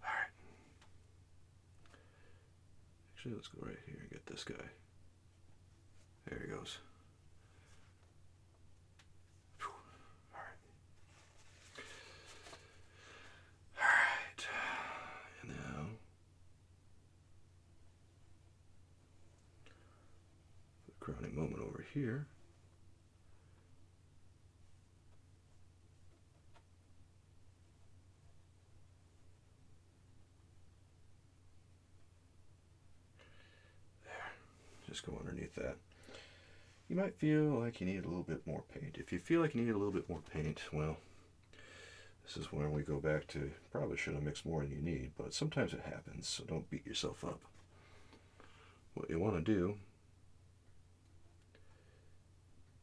All right. Actually, let's go right here and get this guy. There he goes. All right. And now, the crowning moment over here. There. Just go underneath that. You might feel like you need a little bit more paint. If you feel like you need a little bit more paint, well, this is when we go back to probably should have mixed more than you need, but sometimes it happens, so don't beat yourself up. What you want to do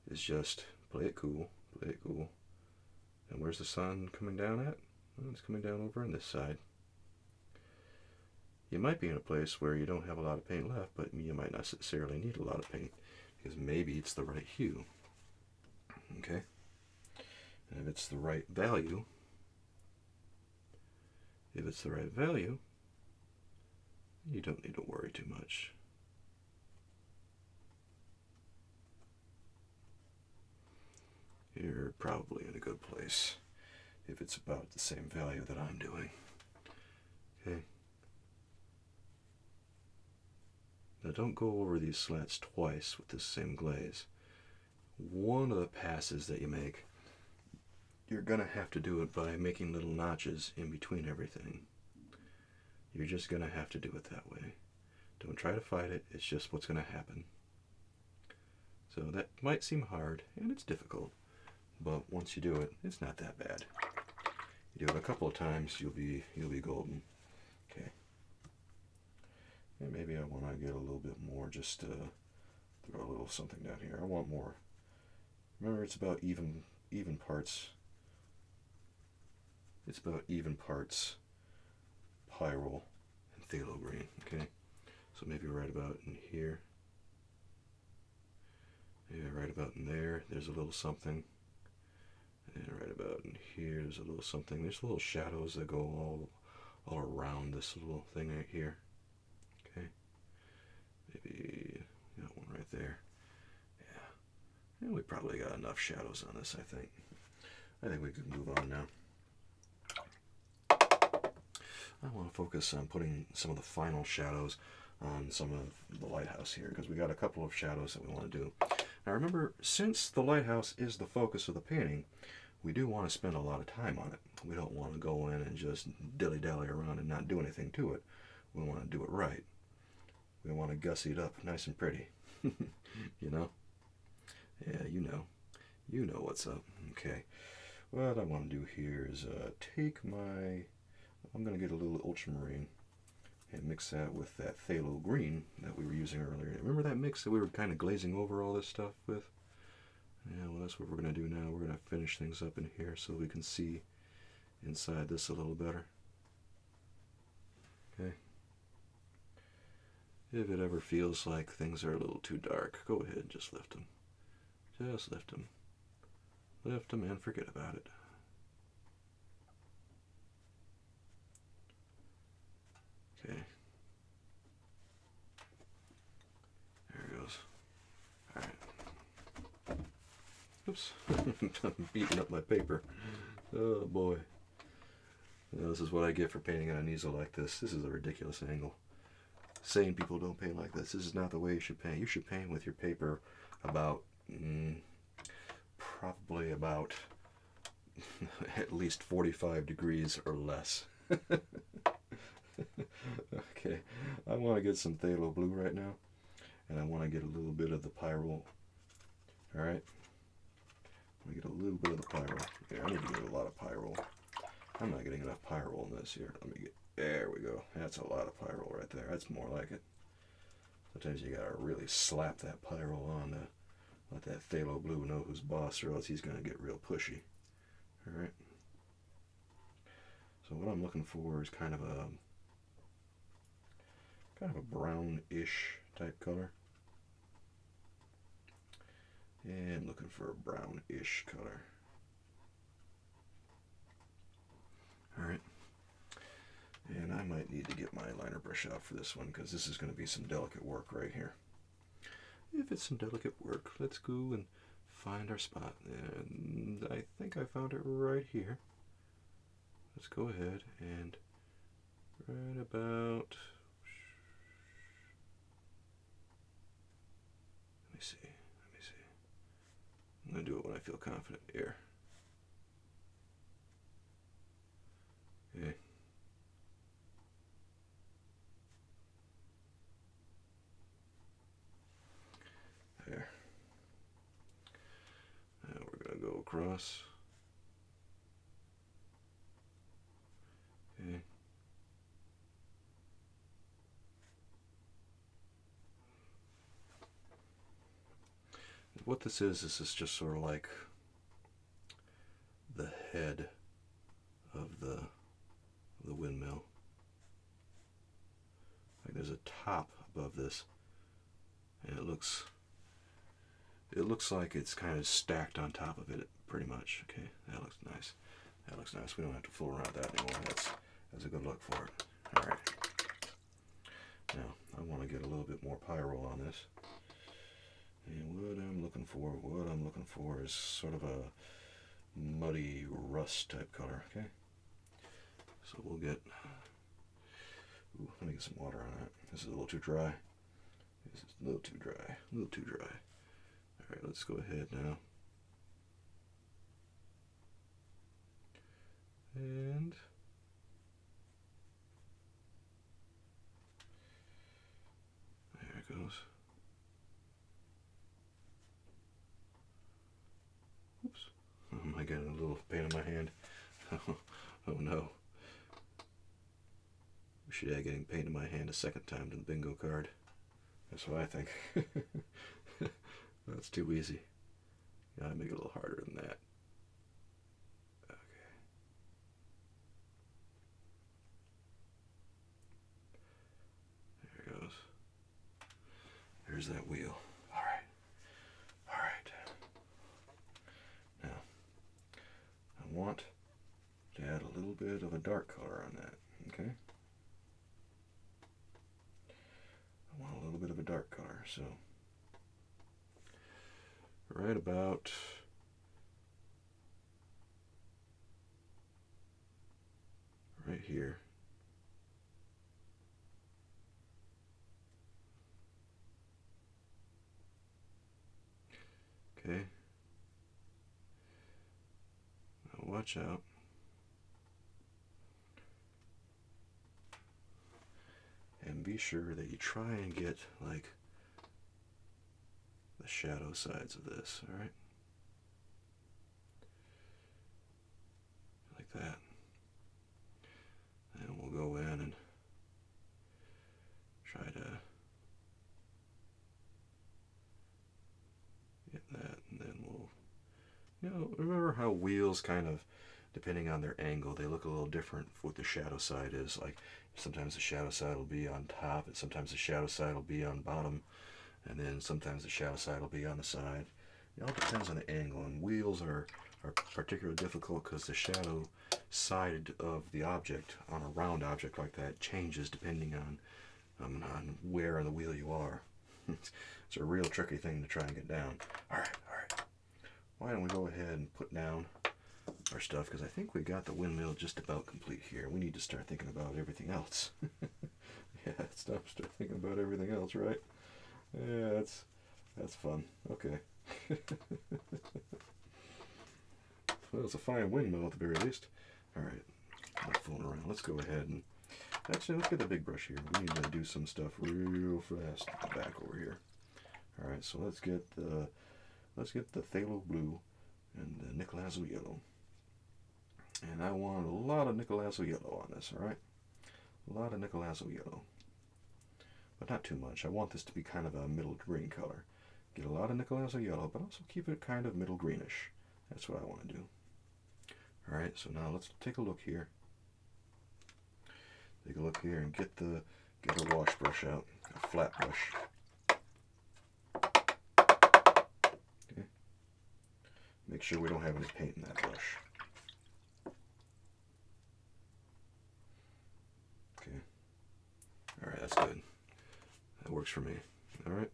is just play it cool, play it cool. And where's the sun coming down at? Well, it's coming down over on this side. You might be in a place where you don't have a lot of paint left, but you might not necessarily need a lot of paint. Because maybe it's the right hue. Okay? And if it's the right value, you don't need to worry too much. You're probably in a good place if it's about the same value that I'm doing. Okay? Now don't go over these slats twice with this same glaze. One of the passes that you make, you're going to have to do it by making little notches in between everything. You're just going to have to do it that way. Don't try to fight it, it's just what's going to happen. So that might seem hard, and it's difficult, but once you do it, it's not that bad. You do it a couple of times, you'll be golden. Okay. And maybe I want to get a little bit more, just to throw a little something down here. I want more. Remember, it's about even parts. It's about even parts pyrrole and phthalo green. Okay, so maybe right about in here. Maybe right about in there. There's a little something. And right about in here, there's a little something. There's little shadows that go all around this little thing right here. Okay, maybe got one right there. Yeah, and we probably got enough shadows on this. I think we can move on now. I want to focus on putting some of the final shadows on some of the lighthouse here, because we got a couple of shadows that we want to do. Now remember, since the lighthouse is the focus of the painting, we do want to spend a lot of time on it. We don't want to go in and just dilly-dally around and not do anything to it. We want to do it right. We want to gussy it up nice and pretty. You know? Yeah, you know. You know what's up. Okay. What I want to do here is take my... I'm going to get a little ultramarine, and mix that with that phthalo green that we were using earlier. Remember that mix that we were kind of glazing over all this stuff with? Yeah, well, that's what we're going to do now. We're going to finish things up in here so we can see inside this a little better. Okay. If it ever feels like things are a little too dark, go ahead and just lift them. Just lift them. Lift them and forget about it. Okay. There it goes. Alright. Oops. I'm beating up my paper. Oh boy. You know, this is what I get for painting on an easel like this. This is a ridiculous angle. Saying people don't paint like this. This is not the way you should paint. You should paint with your paper about, probably about at least 45 degrees or less. Okay, I want to get some phthalo blue right now, and I want to get a little bit of the pyrrole. Alright, I want to get a little bit of the pyrrole. Here, I need to get a lot of pyrrole. I'm not getting enough pyrrole in this here. Let me get, there we go. That's a lot of pyrrole right there. That's more like it. Sometimes you gotta really slap that pyrrole on to let that phthalo blue know who's boss, or else he's gonna get real pushy. Alright. So what I'm looking for is kind of a brownish type color. And looking for a brownish color. Alright. And I might need to get my liner brush out for this one, because this is going to be some delicate work right here. If it's some delicate work, let's go and find our spot. And I think I found it right here. Let's go ahead and right about... Let me see. I'm going to do it when I feel confident here. Okay. There. Now we're going to go across. Okay. What this is just sort of like the head of the windmill. Like there's a top above this, and it looks like it's kind of stacked on top of it, pretty much. Okay, that looks nice. That looks nice. We don't have to fool around with that anymore. That's a good look for it. All right. Now I want to get a little bit more pyrrole on this. And what I'm looking for is sort of a muddy rust type color. Okay. So we'll get. Ooh, let me get some water on that. This is a little too dry. This is a little too dry. A little too dry. All right, let's go ahead now. And there it goes. Oops. Oh, I got a little pain in my hand. Oh no. Should I getting paint in my hand a second time than the bingo card? That's what I think. That's too easy. Gotta make it a little harder than that. Okay. There it goes. There's that wheel. Alright. Alright. Now, I want to add a little bit of a dark color on that. Okay? I want a little bit of a dark color, so right about right here. Okay. Now watch out. And be sure that you try and get like the shadow sides of this, alright? Like that. And we'll go in and You know, remember how wheels kind of, depending on their angle, they look a little different what the shadow side is. Like sometimes the shadow side will be on top, and sometimes the shadow side will be on bottom, and then sometimes the shadow side will be on the side. It all depends on the angle, and wheels are particularly difficult because the shadow side of the object on a round object like that changes depending on where on the wheel you are. It's a real tricky thing to try and get down. All right. Why don't we go ahead and put down our stuff, because I think we got the windmill just about complete here. We need to start thinking about everything else. Yeah, start thinking about everything else, right? Yeah, that's fun. Okay. Well, it's a fine windmill at the very least. All right, not fooling around. Let's go ahead and actually let's get the big brush here. We need to do some stuff real fast back over here. All right, so let's get the phthalo blue and the nickel azul yellow. And I want a lot of nickel azul yellow on this, all right? A lot of nickel azul yellow. But not too much. I want this to be kind of a middle green color. Get a lot of nickel azul yellow, but also keep it kind of middle greenish. That's what I want to do. All right, so now let's take a look here. Take a look here and get a wash brush out, a flat brush. Okay. Make sure we don't have any paint in that brush. Okay. All right, that's good. That works for me. All right.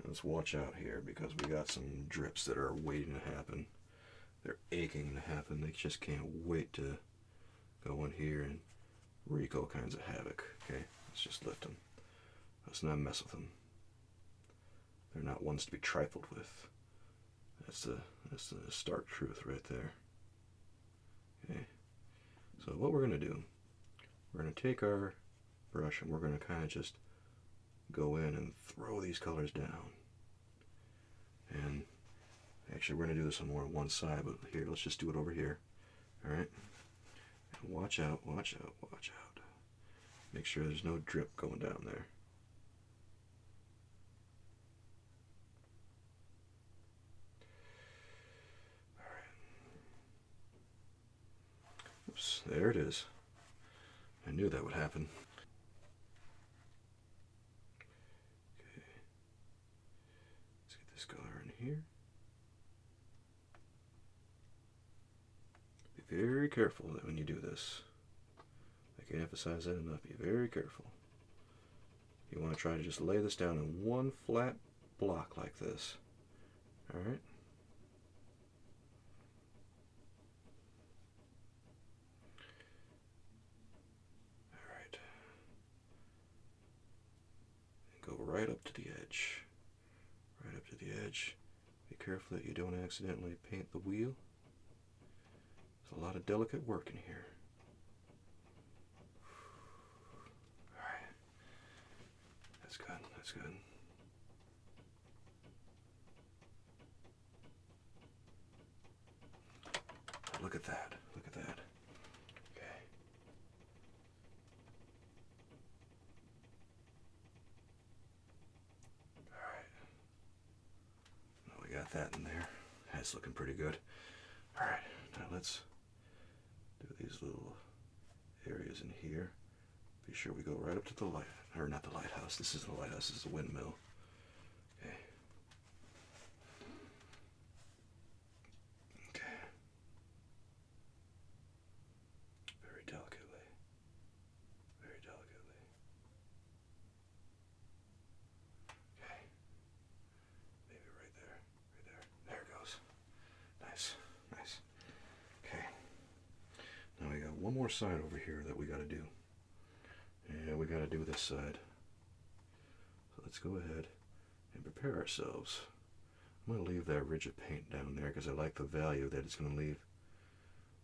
Let's watch out here because we got some drips that are waiting to happen. They're aching to happen. They just can't wait to go in here and wreak all kinds of havoc. Okay, let's just lift them. Let's not mess with them. They're not ones to be trifled with. That's the stark truth right there. Okay, so what we're going to do, we're going to take our brush and we're going to kind of just go in and throw these colors down. And actually we're going to do this on more than one side, but here, let's just do it over here. All right, and watch out. Make sure there's no drip going down there. All right. Oops, there it is. I knew that would happen. Okay. Let's get this color in here. Be very careful that when you do this. I can't emphasize that enough. Be very careful. You want to try to just lay this down in one flat block like this. All right. All right. And go right up to the edge. Right up to the edge. Be careful that you don't accidentally paint the wheel. There's a lot of delicate work in here. Alright. That's good, that's good. Look at that, look at that. Okay. Alright. Well, we got that in there. That's looking pretty good. Alright, now let's do these little areas in here. Be sure we go right up to the light, or not the lighthouse. This isn't the lighthouse, this is the windmill. Okay. Okay. Very delicately. Very delicately. Okay. Maybe right there. Right there. There it goes. Nice. Nice. Okay. Now we got one more side over here that we got to do. And we got to do this side. So let's go ahead and prepare ourselves. I'm going to leave that ridge of paint down there because I like the value that it's going to leave.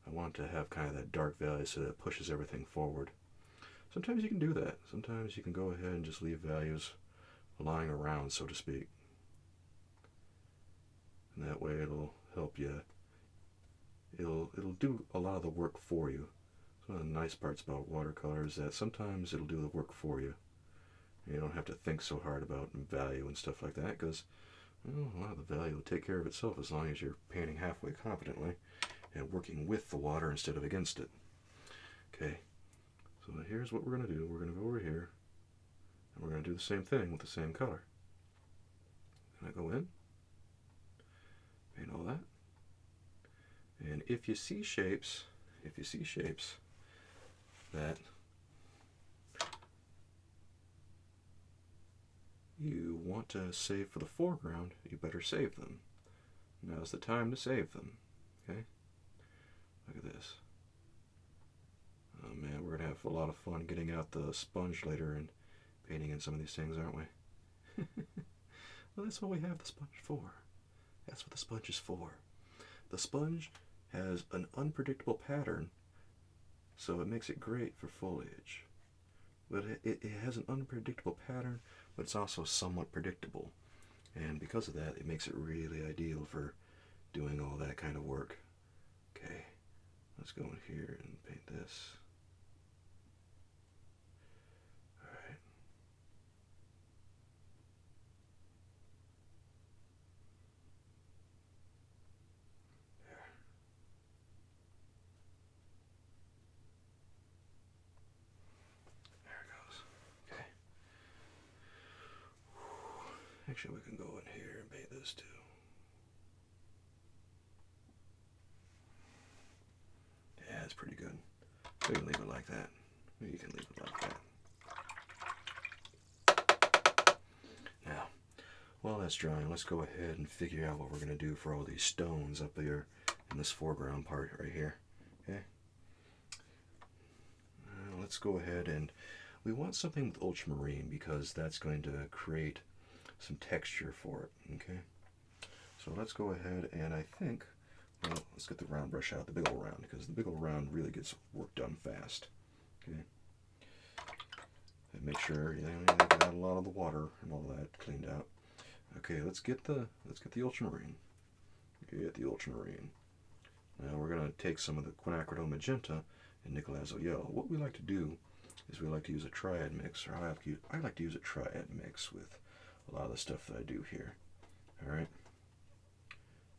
I want to have kind of that dark value so that it pushes everything forward. Sometimes you can do that. Sometimes you can go ahead and just leave values lying around, so to speak. And that way it'll help you. It'll do a lot of the work for you. One of the nice parts about watercolor is that sometimes it'll do the work for you. You don't have to think so hard about value and stuff like that, because well, a lot of the value will take care of itself as long as you're painting halfway competently and working with the water instead of against it. Okay, so here's what we're going to do. We're going to go over here, and we're going to do the same thing with the same color. I'm going to go in, paint all that. And if you see shapes that you want to save for the foreground, you better save them. Now's the time to save them. Okay? Look at this. Oh man, we're going to have a lot of fun getting out the sponge later and painting in some of these things, aren't we? Well, that's what we have the sponge for. That's what the sponge is for. The sponge has an unpredictable pattern, so it makes it great for foliage. But it has an unpredictable pattern, but it's also somewhat predictable. And because of that, it makes it really ideal for doing all that kind of work. Okay, let's go in here and paint this. Alright. There. There it goes. Okay. Actually, we can go in here and paint this too. Yeah, it's pretty good. We can leave it like that. You can leave it like that. Now, while that's drying, let's go ahead and figure out what we're going to do for all these stones up here in this foreground part right here. Okay? Let's go ahead and we want something with ultramarine because that's going to create some texture for it. Okay? So let's go ahead and I think, well, let's get the round brush out, the big old round, because the big old round really gets work done fast. Okay? And make sure you get out a lot of the water and all that cleaned out. Okay, let's get the ultramarine. Get the ultramarine. Now we're gonna take some of the quinacridone magenta and nickel azo yellow. What we like to do is we like to use a triad mix, or I like to use a triad mix with a lot of the stuff that I do here. All right.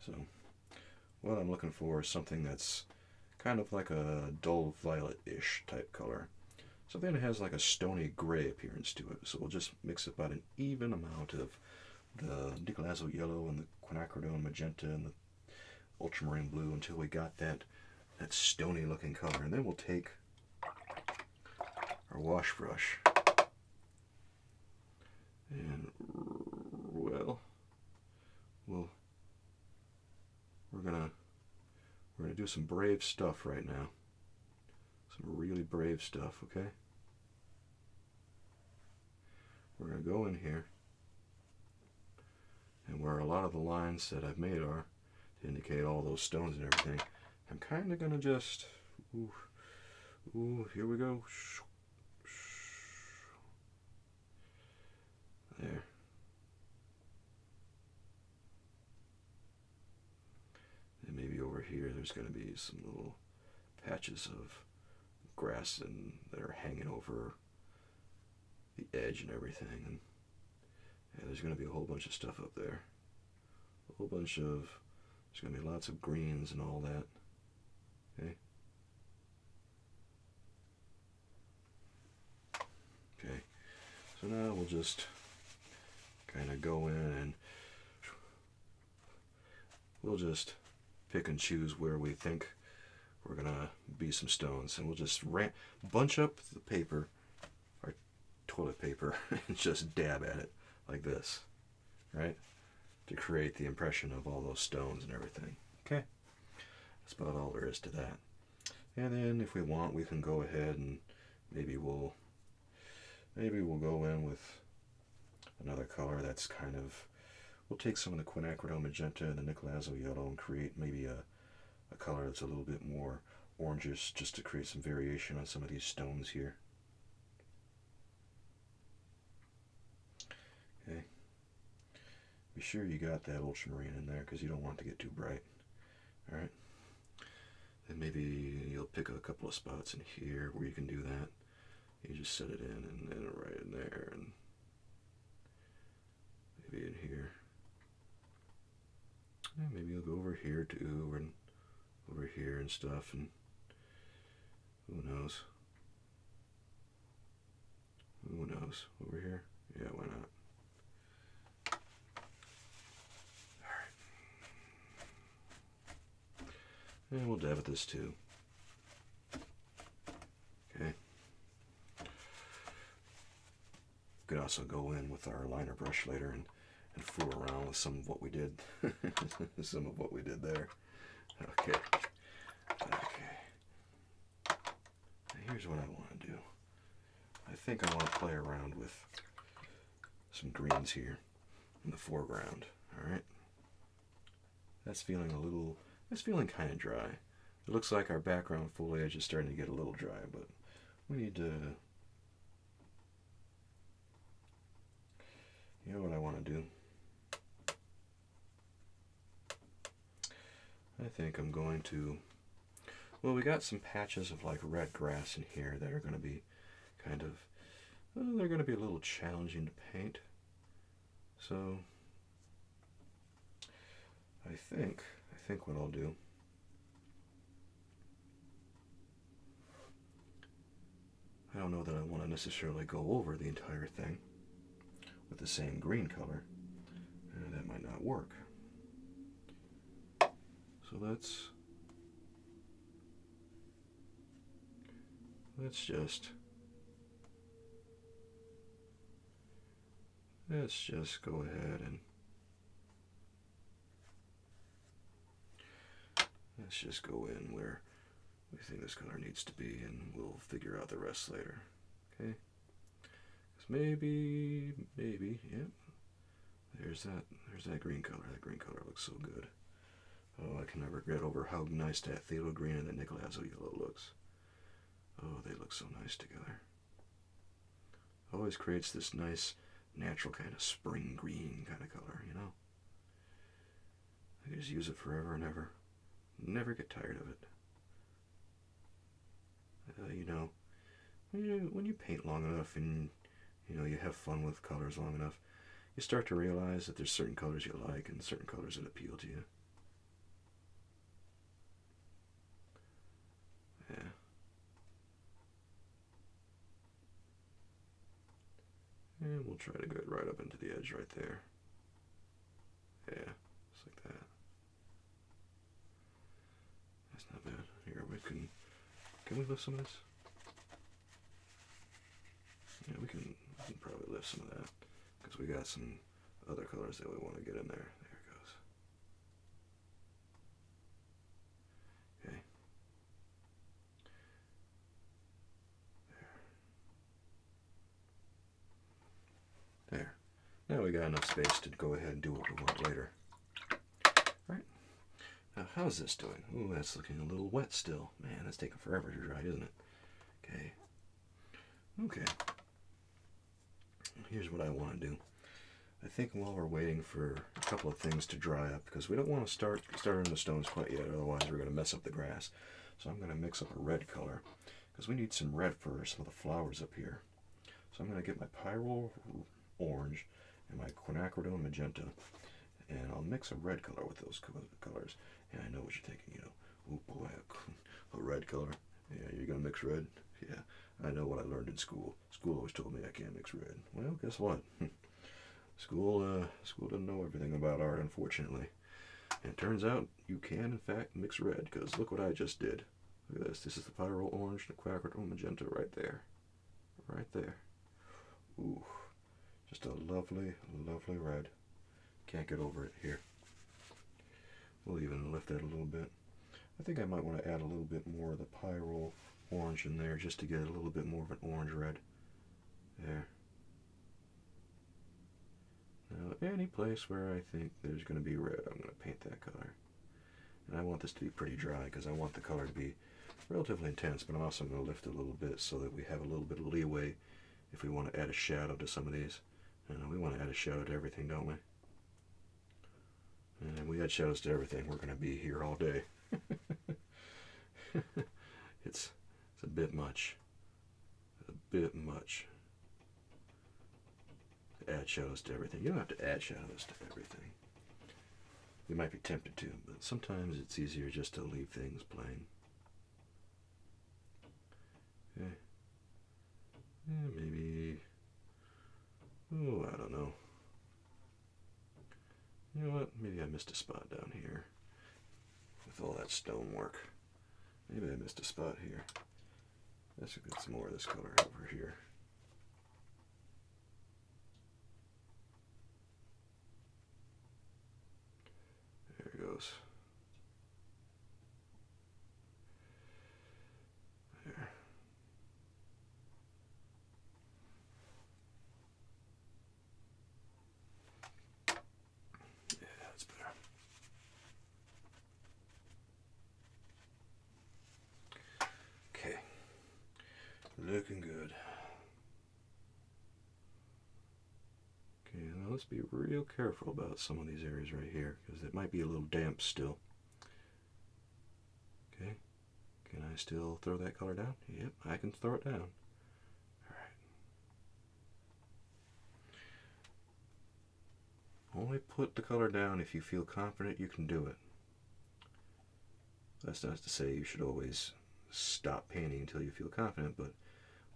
So what I'm looking for is something that's kind of like a dull violet-ish type color. Something that has like a stony gray appearance to it. So we'll just mix about an even amount of the nickel azo yellow and the quinacridone magenta and the ultramarine blue until we got that stony looking color. And then we'll take our wash brush and well, we're gonna do some brave stuff right now. Some really brave stuff, okay? We're gonna go in here, and where a lot of the lines that I've made are to indicate all those stones and everything, I'm kind of gonna just, here we go. There. And maybe over here there's going to be some little patches of grass that are hanging over the edge and everything. And yeah, there's going to be a whole bunch of stuff up there. There's going to be lots of greens and all that. Okay? Okay. So now we'll just kind of go in and we'll just pick and choose where we think we're gonna be some stones, and we'll just bunch up the paper, our toilet paper, and just dab at it like this, right, to create the impression of all those stones and everything. Okay, that's about all there is to that. And then if we want, we can go ahead and maybe we'll go in with another color that's kind of, we'll take some of the quinacridone magenta and the nickel azo yellow and create maybe a color that's a little bit more orangish, just to create some variation on some of these stones here. Okay. Be sure you got that ultramarine in there because you don't want it to get too bright. Alright. Then maybe you'll pick a couple of spots in here where you can do that. You just set it in and then right in there, and maybe in here. Yeah, maybe you'll go over here too, and over here and stuff, and who knows? Who knows? Over here? Yeah, why not? Alright. And we'll dab at this too. Okay. We could also go in with our liner brush later and fool around with some of what we did. Some of what we did there. Okay. Okay. Now here's what I want to do. I think I want to play around with some greens here in the foreground. Alright. That's feeling kind of dry. It looks like our background foliage is starting to get a little dry, but we need to, you know what I want to do? I think I'm going to, well, we got some patches of like red grass in here that are going to be kind of, well, they're going to be a little challenging to paint. So I think what I'll do, I don't know that I want to necessarily go over the entire thing with the same green color. That might not work. So let's just go ahead and let's just go in where we think this color needs to be, and we'll figure out the rest later. Okay? Because maybe, yep. There's that green color. That green color looks so good. Oh, I can never get over how nice that phthalo green and that nickel azo yellow looks. Oh, they look so nice together. Always creates this nice, natural kind of spring green kind of color, you know? I can just use it forever and ever. Never get tired of it. You know, when you paint long enough and, you know, you have fun with colors long enough, you start to realize that there's certain colors you like and certain colors that appeal to you. Yeah. And we'll try to get right up into the edge right there. Yeah, just like that. That's not bad. Here, can we lift some of this? Yeah, we can probably lift some of that, because we got some other colors that we want to get in there. There it goes. Okay. There. Now we got enough space to go ahead and do what we want later. Right? Now, how's this doing? Ooh, that's looking a little wet still. Man, that's taking forever to dry, isn't it? Okay. Okay. Here's what I want to do. I think while we're waiting for a couple of things to dry up, because we don't want to start in the stones quite yet, otherwise we're going to mess up the grass. So I'm going to mix up a red color, because we need some red for some of the flowers up here. So I'm going to get my Pyro orange and my quinacridone magenta, and I'll mix a red color with those colors. And I know what you're thinking, you know, oh boy, a red color. Yeah, you're going to mix red? Yeah, I know what I learned in school. School always told me I can't mix red. Well, guess what? School doesn't know everything about art, unfortunately. And it turns out you can, in fact, mix red, because look what I just did. Look at this. This is the Pyro orange, the quinacridone magenta right there. Right there. Ooh, just a lovely, lovely red. Can't get over it here. We'll even lift that a little bit. I think I might want to add a little bit more of the Pyro orange in there just to get a little bit more of an orange red. There. Now, any place where I think there's going to be red, I'm going to paint that color. And I want this to be pretty dry, because I want the color to be relatively intense, but I'm also going to lift it a little bit so that we have a little bit of leeway if we want to add a shadow to some of these. We want to add a shadow to everything, don't we? And if we add shadows to everything, we're going to be here all day. It's a bit much. A bit much. add shadows to everything. You don't have to add shadows to everything. You might be tempted to, but sometimes it's easier just to leave things plain. Okay. Yeah, maybe, oh, I don't know. You know what? Maybe I missed a spot down here with all that stonework. Maybe I missed a spot here. Let's get some more of this color over here. There it goes. There. Yeah, that's better. Okay. Looking good. Okay, now let's be real careful about some of these areas right here, because it might be a little damp still. Okay, can I still throw that color down? Yep, I can throw it down. Alright. Only put the color down if you feel confident you can do it. That's not to say you should always stop painting until you feel confident, but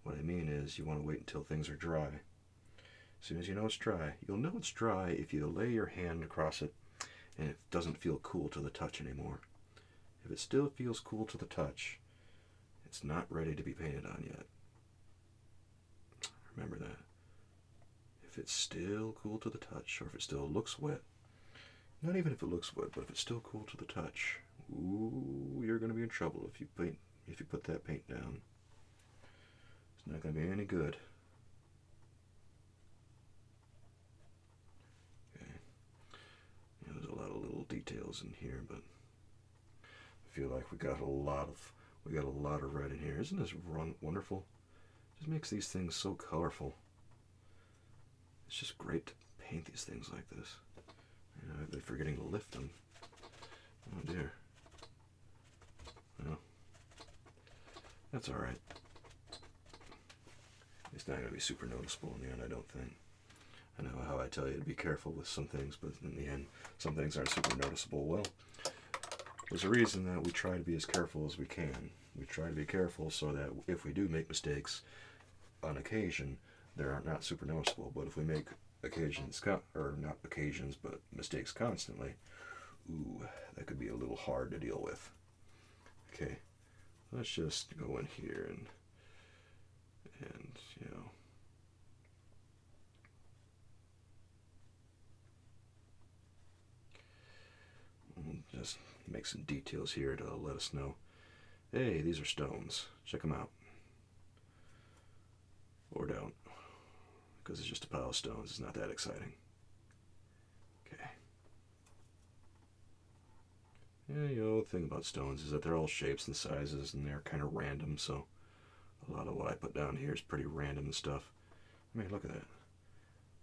what I mean is you want to wait until things are dry. As soon as you know it's dry, you'll know it's dry if you lay your hand across it and it doesn't feel cool to the touch anymore. If it still feels cool to the touch, it's not ready to be painted on yet. Remember that. If it's still cool to the touch, or if it still looks wet, not even if it looks wet, but if it's still cool to the touch, ooh, you're going to be in trouble if you put that paint down. It's not going to be any good. Okay. Yeah, there's a lot of little details in here, but I feel like we got a lot of red in here. Isn't this wonderful? It just makes these things so colorful. It's just great to paint these things like this. You know, I've been forgetting to lift them. Oh dear. Well, that's alright. It's not going to be super noticeable in the end, I don't think. I know how I tell you to be careful with some things, but in the end, some things aren't super noticeable. Well, there's a reason that we try to be as careful as we can. We try to be careful so that if we do make mistakes on occasion, they're not super noticeable. But if we make mistakes constantly, ooh, that could be a little hard to deal with. Okay, let's just go in here and you know, we'll just make some details here to let us know, hey, these are stones. Check them out. Or don't, because it's just a pile of stones. It's not that exciting. Okay. Yeah, you know, the thing about stones is that they're all shapes and sizes, and they're kind of random, so a lot of what I put down here is pretty random and stuff. I mean, look at that.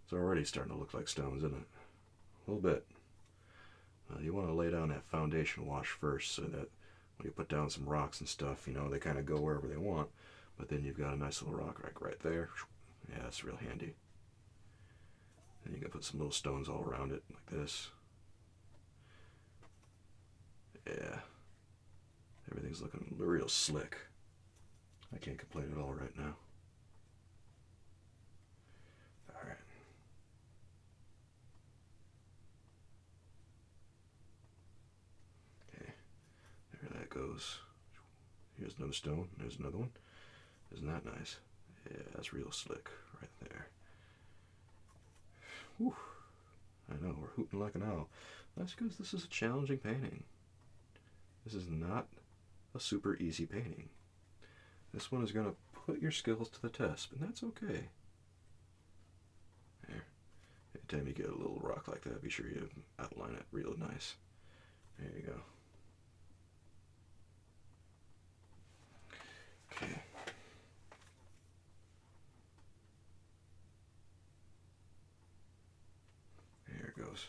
It's already starting to look like stones, isn't it? A little bit. You want to lay down that foundation wash first, so that when you put down some rocks and stuff, you know, they kind of go wherever they want. But then you've got a nice little rock right there. Yeah, that's real handy. Then you can put some little stones all around it, like this. Yeah. Everything's looking real slick. I can't complain at all right now. Alright. Okay. There that goes. Here's another stone. There's another one. Isn't that nice? Yeah, that's real slick right there. Whew. I know, we're hooting like an owl. That's because this is a challenging painting. This is not a super easy painting. This one is going to put your skills to the test, and that's okay. There. Anytime you get a little rock like that, be sure you outline it real nice. There you go. Okay. There it goes.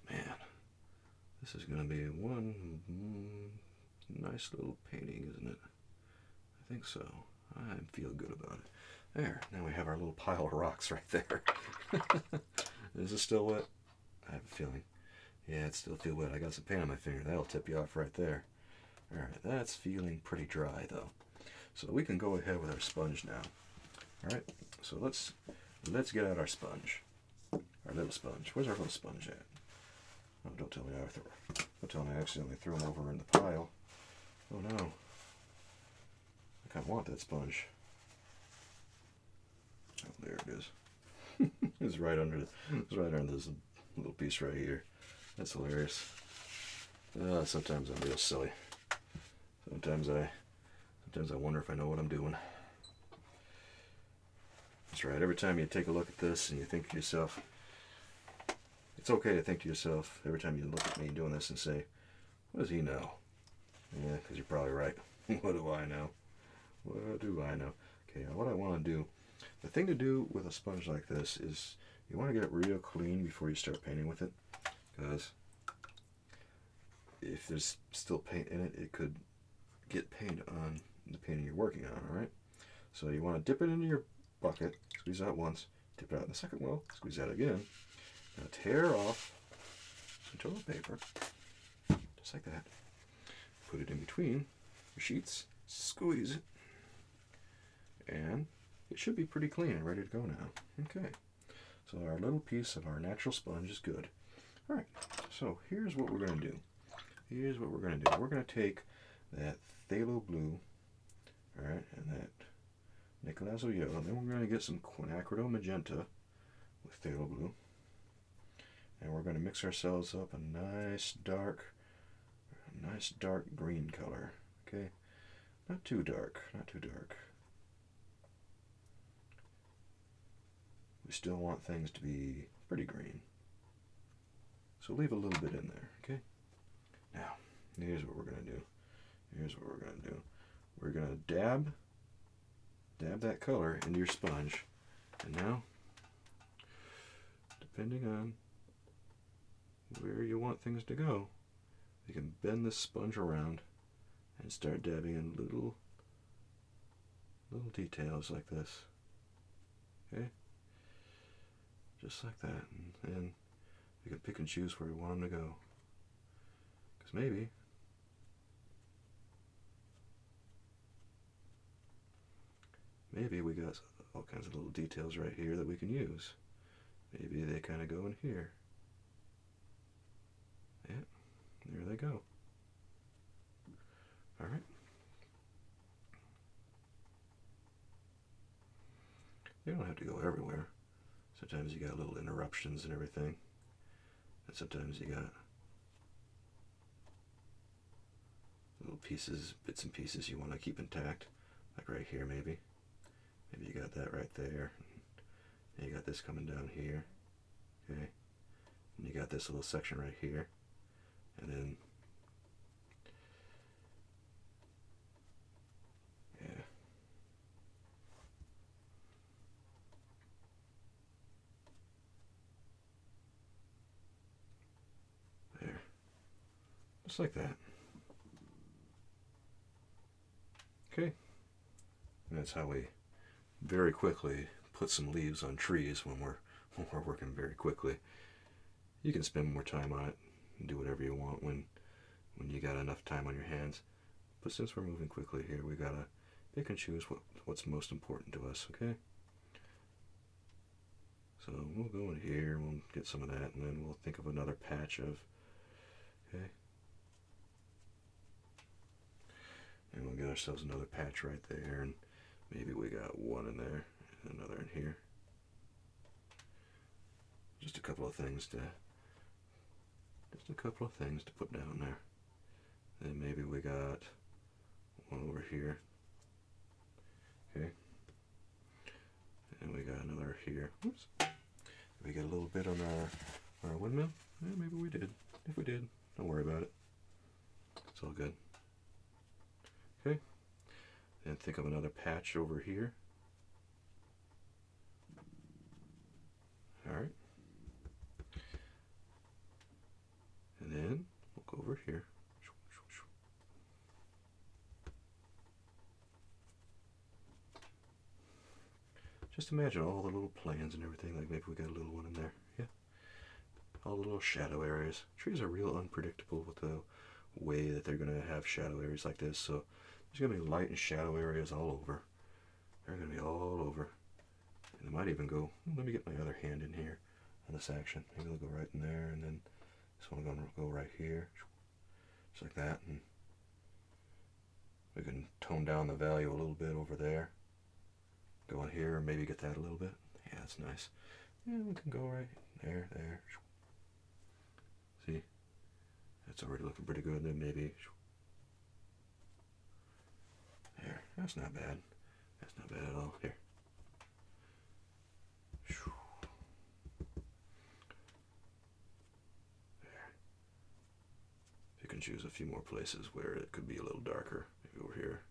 Man, this is going to be one nice little painting, isn't it? I think so. I feel good about it. There, now we have our little pile of rocks right there. Is it still wet? I have a feeling. Yeah, it still feels wet. I got some paint on my finger. That'll tip you off right there. Alright, that's feeling pretty dry though. So we can go ahead with our sponge now. Alright, so let's get out our sponge. Our little sponge. Where's our little sponge at? Oh, don't tell me don't tell me I accidentally threw him over in the pile. Oh no. I kind of want that sponge. Oh, there it is. It's right under this little piece right here. That's hilarious. Sometimes I'm real silly. Sometimes I wonder if I know what I'm doing. That's right. Every time you take a look at this and you think to yourself, it's okay to think to yourself every time you look at me doing this and say, what does he know? Yeah, because you're probably right. What do I know? What do I know? Okay, what I want to do, the thing to do with a sponge like this is you want to get it real clean before you start painting with it, because if there's still paint in it, it could get paint on the painting you're working on, alright? So you want to dip it into your bucket, squeeze out once, dip it out in the second well, squeeze out again. Now tear off some toilet paper, just like that. Put it in between your sheets, squeeze it, and it should be pretty clean and ready to go now. Okay, so our little piece of our natural sponge is good. Alright, so here's what we're going to do. Here's what we're going to do. We're going to take that phthalo blue, alright, and that Nicolazo yellow, and then we're going to get some quinacridone magenta with phthalo blue. And we're going to mix ourselves up a nice dark green color. Okay, not too dark, not too dark. We still want things to be pretty green, so leave a little bit in there. Okay. Now, here's what we're going to do. Here's what we're going to do. We're going to dab that color into your sponge, and now, depending on where you want things to go, you can bend this sponge around and start dabbing in little details like this. Okay? Just like that. And you can pick and choose where you want them to go. Because maybe we got all kinds of little details right here that we can use. Maybe they kind of go in here. Yeah, there they go. Alright. They don't have to go everywhere. Sometimes you got little interruptions and everything. And sometimes you got little pieces, bits and pieces you want to keep intact. Like right here maybe. Maybe you got that right there. And you got this coming down here. Okay. And you got this little section right here. And then, yeah. There. Just like that. Okay. And that's how we very quickly put some leaves on trees when we're working very quickly. You can spend more time on it and do whatever you want when you got enough time on your hands. But since we're moving quickly here, we gotta pick and choose what's most important to us, okay? So we'll go in here, we'll get some of that, and then we'll think of another patch of, okay? And we'll get ourselves another patch right there, and maybe we got one in there, and another in here. Just a couple of things to put down there. Then maybe we got one over here. Okay. And we got another here. Oops. Did we get a little bit on our windmill? Yeah, maybe we did. If we did, don't worry about it. It's all good. Okay. Then think of another patch over here. Alright. And then we'll go over here. Just imagine all the little planes and everything. Like maybe we got a little one in there. Yeah. All the little shadow areas. Trees are real unpredictable with the way that they're going to have shadow areas like this. So there's going to be light and shadow areas all over. They're going to be all over. And they might even go, let me get my other hand in here on this action. Maybe they'll go right in there, and then this one will go right here. Just like that. And we can tone down the value a little bit over there. Go in here and maybe get that a little bit. Yeah, that's nice. Yeah, we can go right there, there. See? That's already looking pretty good. Then maybe there. That's not bad. That's not bad at all. Here. There. You can choose a few more places where it could be a little darker. Maybe over here.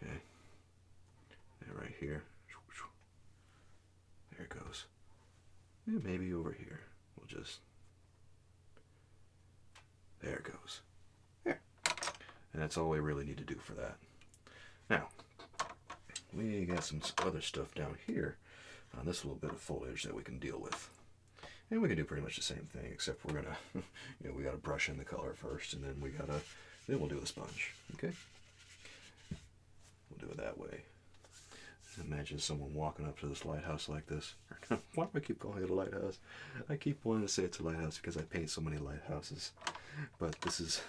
Okay. And right here. There it goes. And maybe over here. We'll just... There it goes. There. And that's all we really need to do for that. Now, we got some other stuff down here on this little bit of foliage that we can deal with. And we can do pretty much the same thing, except we're gonna, we gotta brush in the color first, and then then we'll do the sponge. Okay? We'll do it that way. Imagine someone walking up to this lighthouse like this. Why do I keep calling it a lighthouse? I keep wanting to say it's a lighthouse because I paint so many lighthouses. But this is...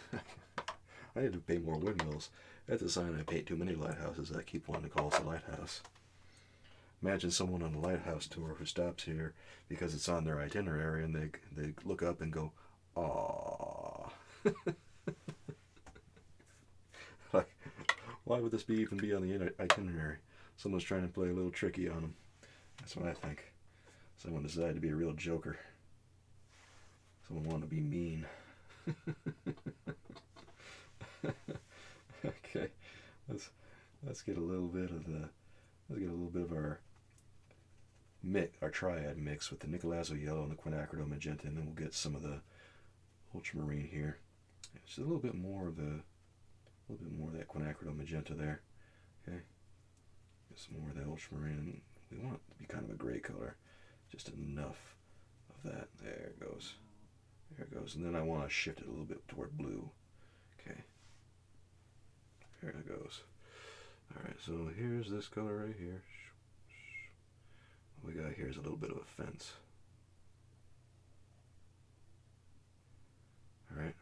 I need to paint more windmills. That's a sign I paint too many lighthouses. I keep wanting to call it a lighthouse. Imagine someone on a lighthouse tour who stops here because it's on their itinerary, and they look up and go, "Aww." Like, why would this even be on the itinerary? Someone's trying to play a little tricky on them. That's what I think. Someone decided to be a real joker. Someone wanted to be mean. Okay, let's get a little bit of our triad mix with the Nicolazo yellow and the quinacridone magenta, and then we'll get some of the ultramarine here. Just a little bit more of that quinacridone magenta there. Okay, get some more of that ultramarine. We want it to be kind of a gray color, just enough of that. There it goes. There it goes. And then I want to shift it a little bit toward blue. Okay. There it goes. Alright, so here's this color right here. What we got here is a little bit of a fence. Alright.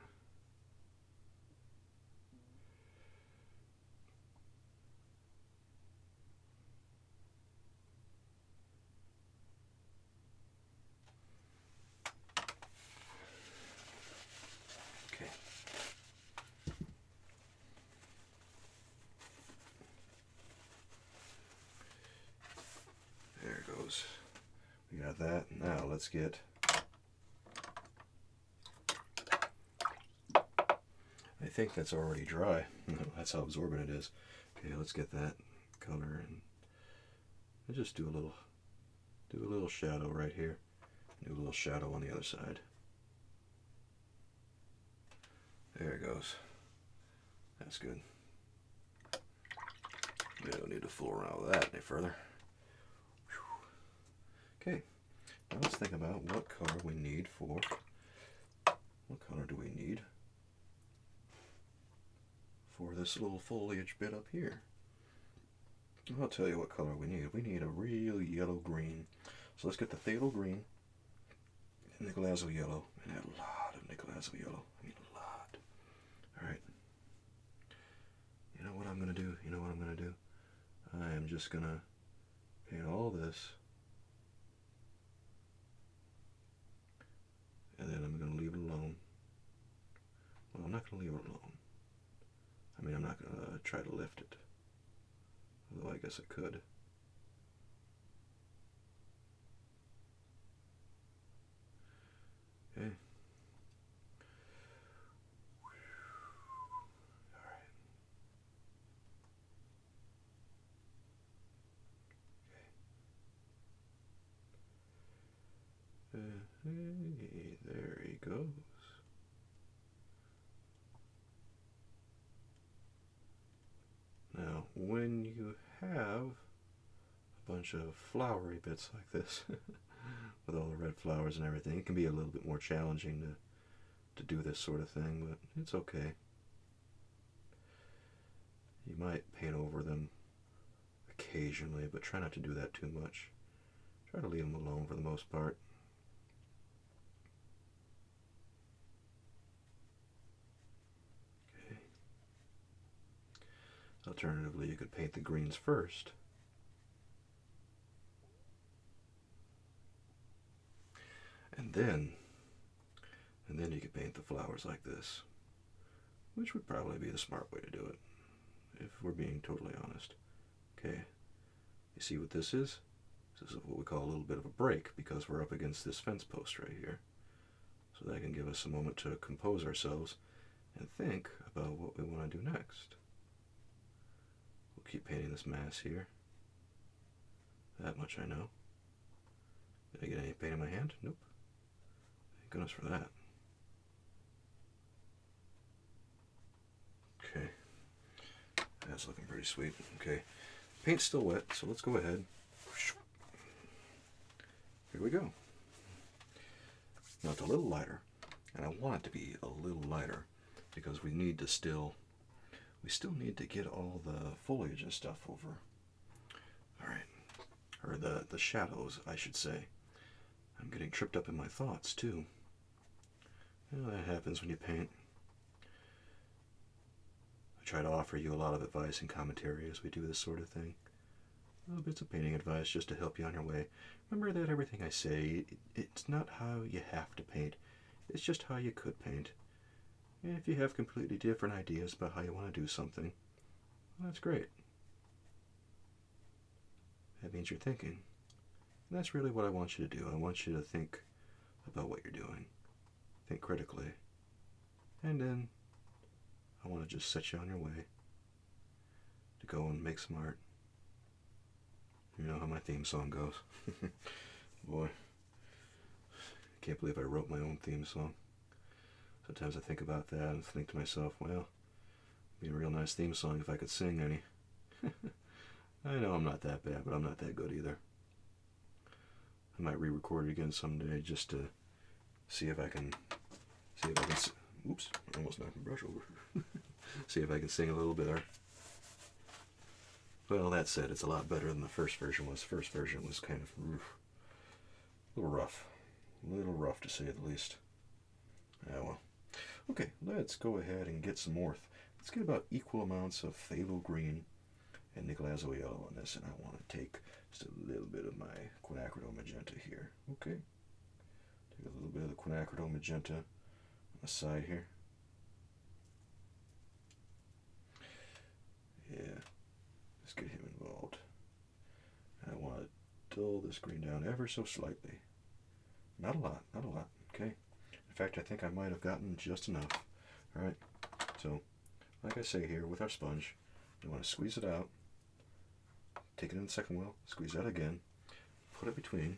Okay. There it goes. We got that. Now let's get... I think that's already dry. That's how absorbent it is. Okay, let's get that color, and just do a little shadow right here. Do a little shadow on the other side. There it goes. That's good. We don't need to fool around with that any further. Okay, now let's think about what color we need for... What color do we need for this little foliage bit up here? I'll tell you what color we need. We need a real yellow green. So let's get the phthalo green, Nicolazo yellow, and add a lot of Nicolazo yellow. I mean a lot. Alright. You know what I'm going to do? You know what I'm going to do? I am just going to paint all this. And then I'm going to leave it alone. Well, I'm not going to leave it alone. I mean, I'm not going to try to lift it. Although I guess I could. Okay. Hey, there he goes. Now, when you have bunch of flowery bits like this with all the red flowers and everything. It can be a little bit more challenging to do this sort of thing, but it's okay. You might paint over them occasionally, but try not to do that too much. Try to leave them alone for the most part. Okay. Alternatively, you could paint the greens first. And then you could paint the flowers like this, which would probably be the smart way to do it, if we're being totally honest. Okay, you see what this is? This is what we call a little bit of a break, because we're up against this fence post right here. So that can give us a moment to compose ourselves and think about what we want to do next. We'll keep painting this mass here. That much I know. Did I get any paint in my hand? Nope. Thank goodness for that. Okay. That's looking pretty sweet. Okay. Paint's still wet, so let's go ahead. Here we go. Now it's a little lighter, and I want it to be a little lighter because we still need to get all the foliage and stuff over. All right, or the shadows, I should say. I'm getting tripped up in my thoughts too. You know, that happens when you paint. I try to offer you a lot of advice and commentary as we do this sort of thing. Little bits of painting advice just to help you on your way. Remember that everything I say, it's not how you have to paint. It's just how you could paint. And if you have completely different ideas about how you want to do something, well, that's great. That means you're thinking. And that's really what I want you to do. I want you to think about what you're doing. Think critically. And then I want to just set you on your way to go and make some art. You know how my theme song goes. Boy, I can't believe I wrote my own theme song. Sometimes I think about that and think to myself, well, it'd be a real nice theme song if I could sing any. I know I'm not that bad, but I'm not that good either. I might re-record it again someday just to see if I can oops, I almost knocked my brush over. See if I can sing a little better. Well, that said, it's a lot better than the first version was. The first version was kind of a little rough. A little rough, to say the least. Ah, well. Okay, let's go ahead and get some more. Let's get about equal amounts of phthalo green and nickel azo yellow on this, and I want to take just a little bit of my quinacridone magenta here. Okay. Take a little bit of the quinacridone magenta on the side here. Yeah. Let's get him involved. And I want to dull this green down ever so slightly. Not a lot, not a lot, okay? In fact, I think I might have gotten just enough. Alright, so, like I say here, with our sponge, you want to squeeze it out, take it in the second well, squeeze out again, put it between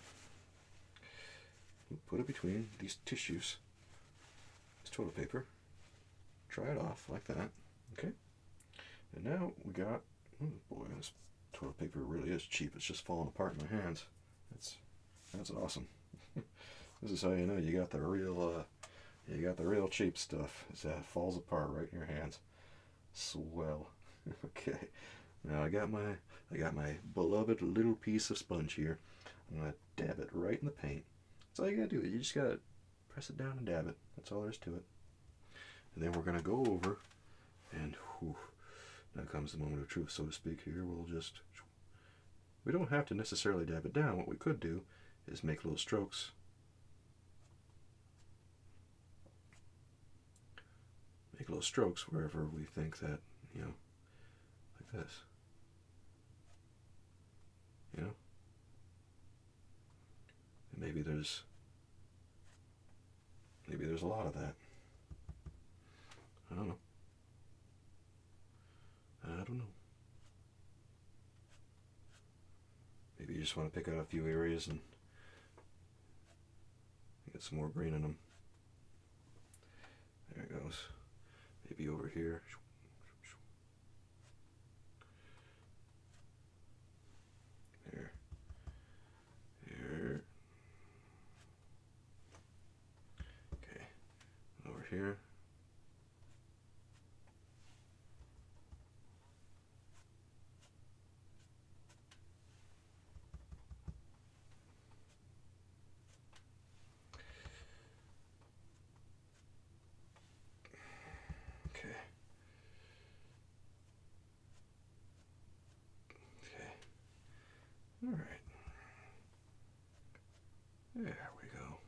these tissues, this toilet paper, dry it off like that, okay? And now we got, oh boy, this toilet paper really is cheap. It's just falling apart in my hands. That's awesome. This is how you know you got the real cheap stuff. It falls apart right in your hands. Swell. Okay. Now I got my beloved little piece of sponge here. I'm gonna dab it right in the paint. That's all you gotta do. You just gotta press it down and dab it. That's all there is to it. And then we're gonna go over and whew, now comes the moment of truth, so to speak here. We don't have to necessarily dab it down. What we could do is make little strokes. Make little strokes wherever we think that, you know, like this. You know? And maybe there's a lot of that. I don't know. Maybe you just want to pick out a few areas and get some more green in them. There it goes. Maybe over here. There. Alright. There we go.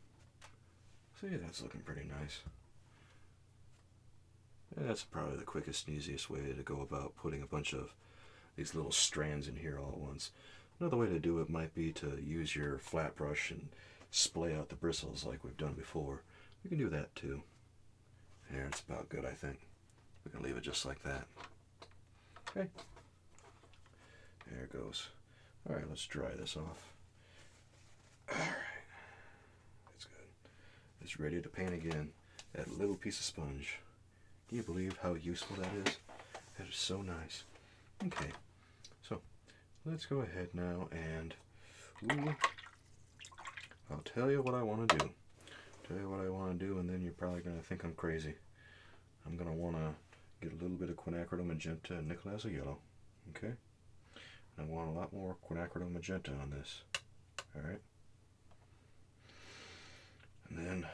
See, that's looking pretty nice. And that's probably the quickest and easiest way to go about putting a bunch of these little strands in here all at once. Another way to do it might be to use your flat brush and splay out the bristles like we've done before. We can do that too. There, it's about good, I think. We can leave it just like that. Okay. There it goes. Alright, let's dry this off. Alright. That's good. It's ready to paint again. That little piece of sponge. Can you believe how useful that is? That is so nice. Okay. So, let's go ahead now and I'll tell you what I want to do. And then you're probably going to think I'm crazy. I'm going to want to get a little bit of quinacridone magenta and nickel as a yellow. Okay? I want a lot more quinacridone magenta on this. Alright? And then,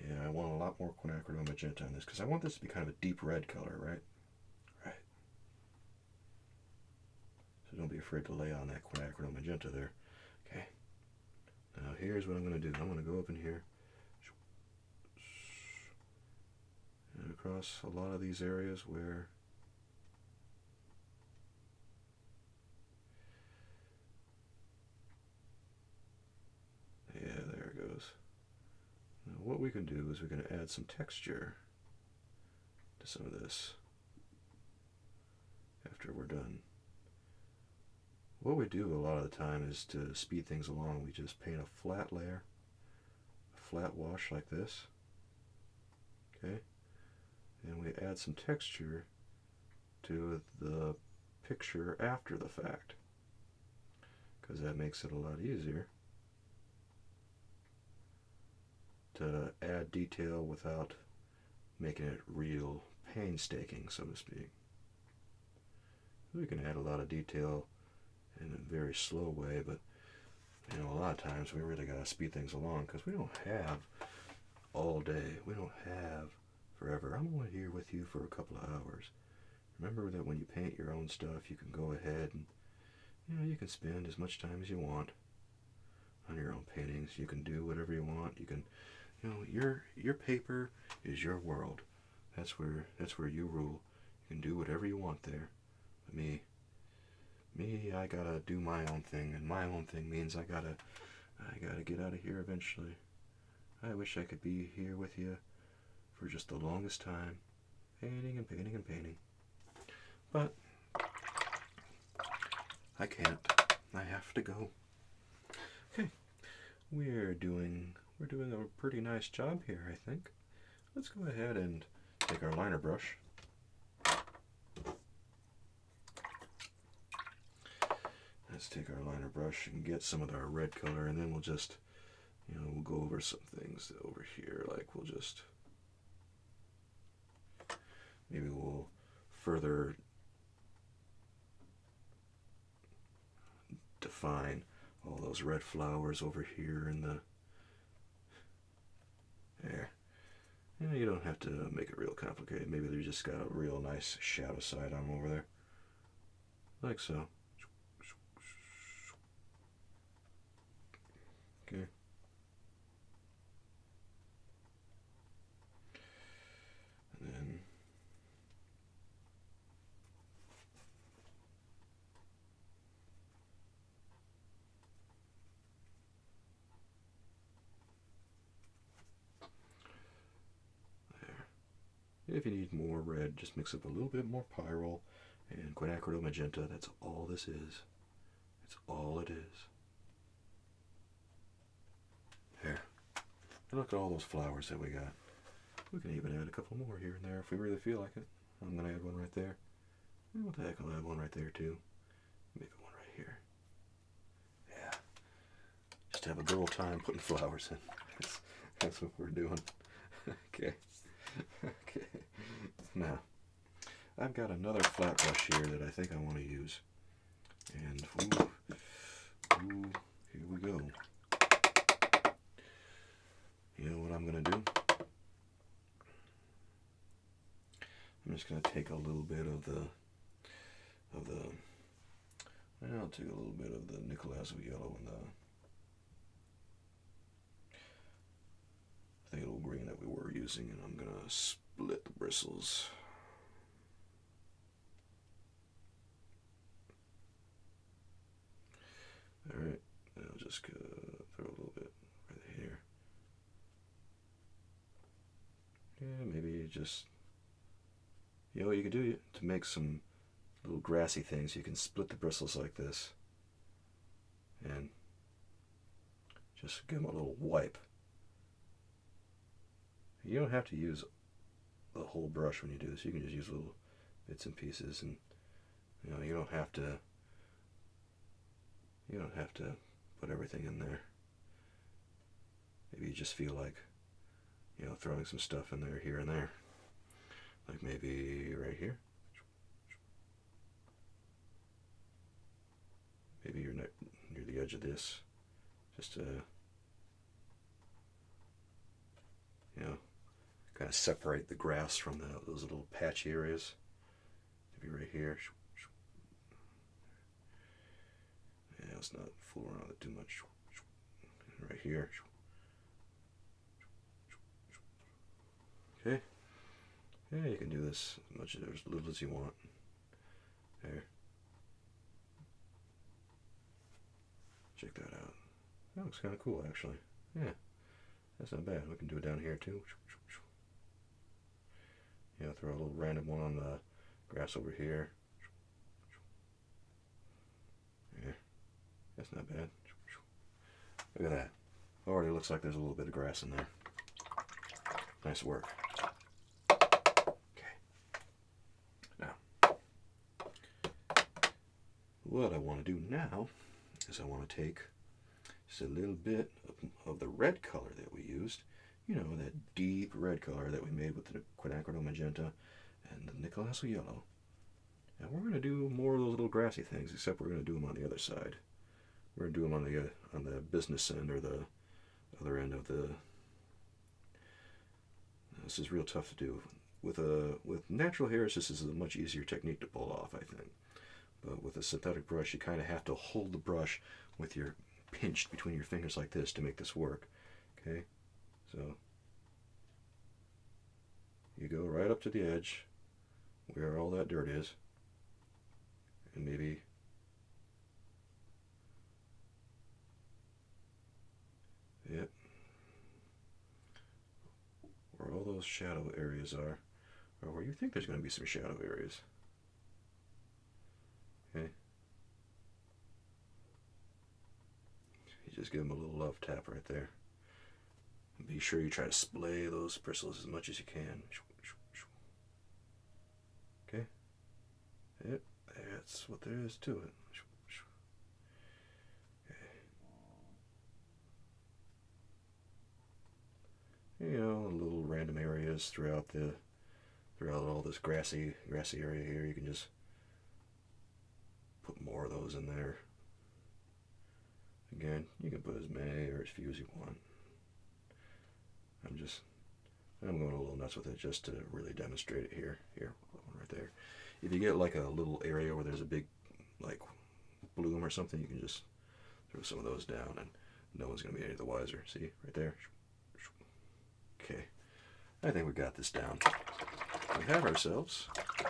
yeah, I want a lot more quinacridone magenta on this because I want this to be kind of a deep red color, right? Right. So don't be afraid to lay on that quinacridone magenta there. Okay. Now here's what I'm going to do. I'm going to go up in here and across a lot of these areas where yeah, there it goes. Now what we can do is we can add some texture to some of this after we're done. What we do a lot of the time is to speed things along. We just paint a flat layer, a flat wash like this, okay? And we add some texture to the picture after the fact, because that makes it a lot easier to add detail without making it real painstaking, so to speak. We can add a lot of detail in a very slow way, but you know, a lot of times we really gotta speed things along because we don't have all day. We don't have forever. I'm only here with you for a couple of hours. Remember that when you paint your own stuff, you can go ahead and you can spend as much time as you want on your own paintings. You can do whatever you want. You can, your paper is your world. That's where you rule. You can do whatever you want there. But me, I gotta do my own thing, and my own thing means I gotta get out of here eventually. I wish I could be here with you for just the longest time, painting and painting and painting. But I can't. I have to go. Okay, we're doing a pretty nice job here, I think. Let's go ahead and take our liner brush. Let's take our liner brush and get some of our red color, and then we'll just, we'll go over some things over here. Like maybe we'll further define all those red flowers over here in the there. You don't have to make it real complicated. Maybe they just got a real nice shadow side on them over there, like so. Okay. And then there. If you need more red, just mix up a little bit more pyrrole and quinacridone magenta. That's all this is. It's all it is. There. And look at all those flowers that we got. We can even add a couple more here and there if we really feel like it. I'm going to add one right there. And what the heck, I'll add one right there too. Maybe one right here. Yeah. Just have a good old time putting flowers in. That's what we're doing. Okay. Okay. Now, I've got another flat brush here that I think I want to use. And, ooh, here we go. You know what I'm going to do? I'm just going to take a little bit of the And I'll take a little bit of the nickel yellow and the little green that we were using, and I'm gonna split the bristles. Alright, and I'll just throw a little bit right here. Yeah, maybe just, you know what you could do to make some little grassy things? You can split the bristles like this and just give them a little wipe. You don't have to use the whole brush when you do this. You can just use little bits and pieces, and you know, you don't have to put everything in there. Maybe you just feel like, you know, throwing some stuff in there here and there. Like maybe right here. Maybe you're near the edge of this. Just to, you know, kind of separate the grass from those little patchy areas. Maybe right here. Yeah, let's not fool around with it too much. Right here. Okay. Yeah, you can do this as much or as little as you want. There. Check that out. That looks kind of cool, actually. Yeah, that's not bad. We can do it down here too. Yeah, throw a little random one on the grass over here. Yeah, that's not bad. Look at that. Already looks like there's a little bit of grass in there. Nice work. Okay. Now, what I want to do now is I want to take just a little bit of the red color that we used. You know, that deep red color that we made with the quinacridone magenta and the nickel yellow. And we're going to do more of those little grassy things, except we're going to do them on the other side. We're going to do them on the business end, or the other end of the... This is real tough to do. With natural hairs, this is a much easier technique to pull off, I think. But with a synthetic brush, you kind of have to hold the brush with your pinched between your fingers like this to make this work. Okay, so you go right up to the edge where all that dirt is, and maybe yep, where all those shadow areas are, or where you think there's going to be some shadow areas. Okay. You just give them a little love tap right there. And be sure you try to splay those bristles as much as you can. Okay. Yep, that's what there is to it. Okay. You know, little random areas throughout all this grassy area here. You can just put more of those in there. Again, you can put as many or as few as you want. I'm going a little nuts with it just to really demonstrate it here. Here, one right there. If you get like a little area where there's a big, like, bloom or something, you can just throw some of those down and no one's going to be any the wiser. See, right there. Okay, I think we got this down. We have ourselves,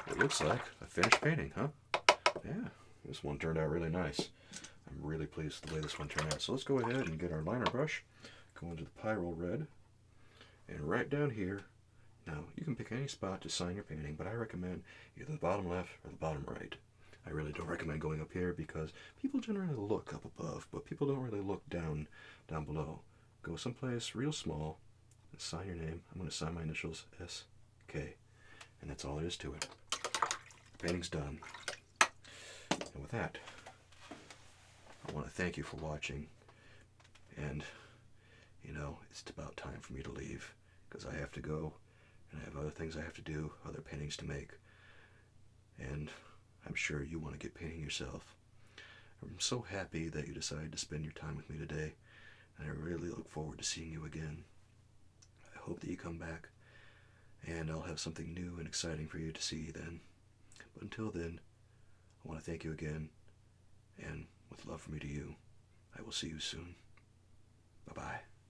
it looks like, a finished painting, huh? Yeah, this one turned out really nice. I'm really pleased with the way this one turned out. So let's go ahead and get our liner brush, go into the Pyro Red, and right down here. Now, you can pick any spot to sign your painting, but I recommend either the bottom left or the bottom right. I really don't recommend going up here because people generally look up above, but people don't really look down below. Go someplace real small and sign your name. I'm going to sign my initials, S.K. And that's all there is to it. The painting's done. And with that, I want to thank you for watching. And, you know, it's about time for me to leave because I have to go and I have other things I have to do, other paintings to make. And I'm sure you want to get painting yourself. I'm so happy that you decided to spend your time with me today, and I really look forward to seeing you again. I hope that you come back, and I'll have something new and exciting for you to see then. But until then, I want to thank you again, And with love from me to you, I will see you soon. Bye-bye.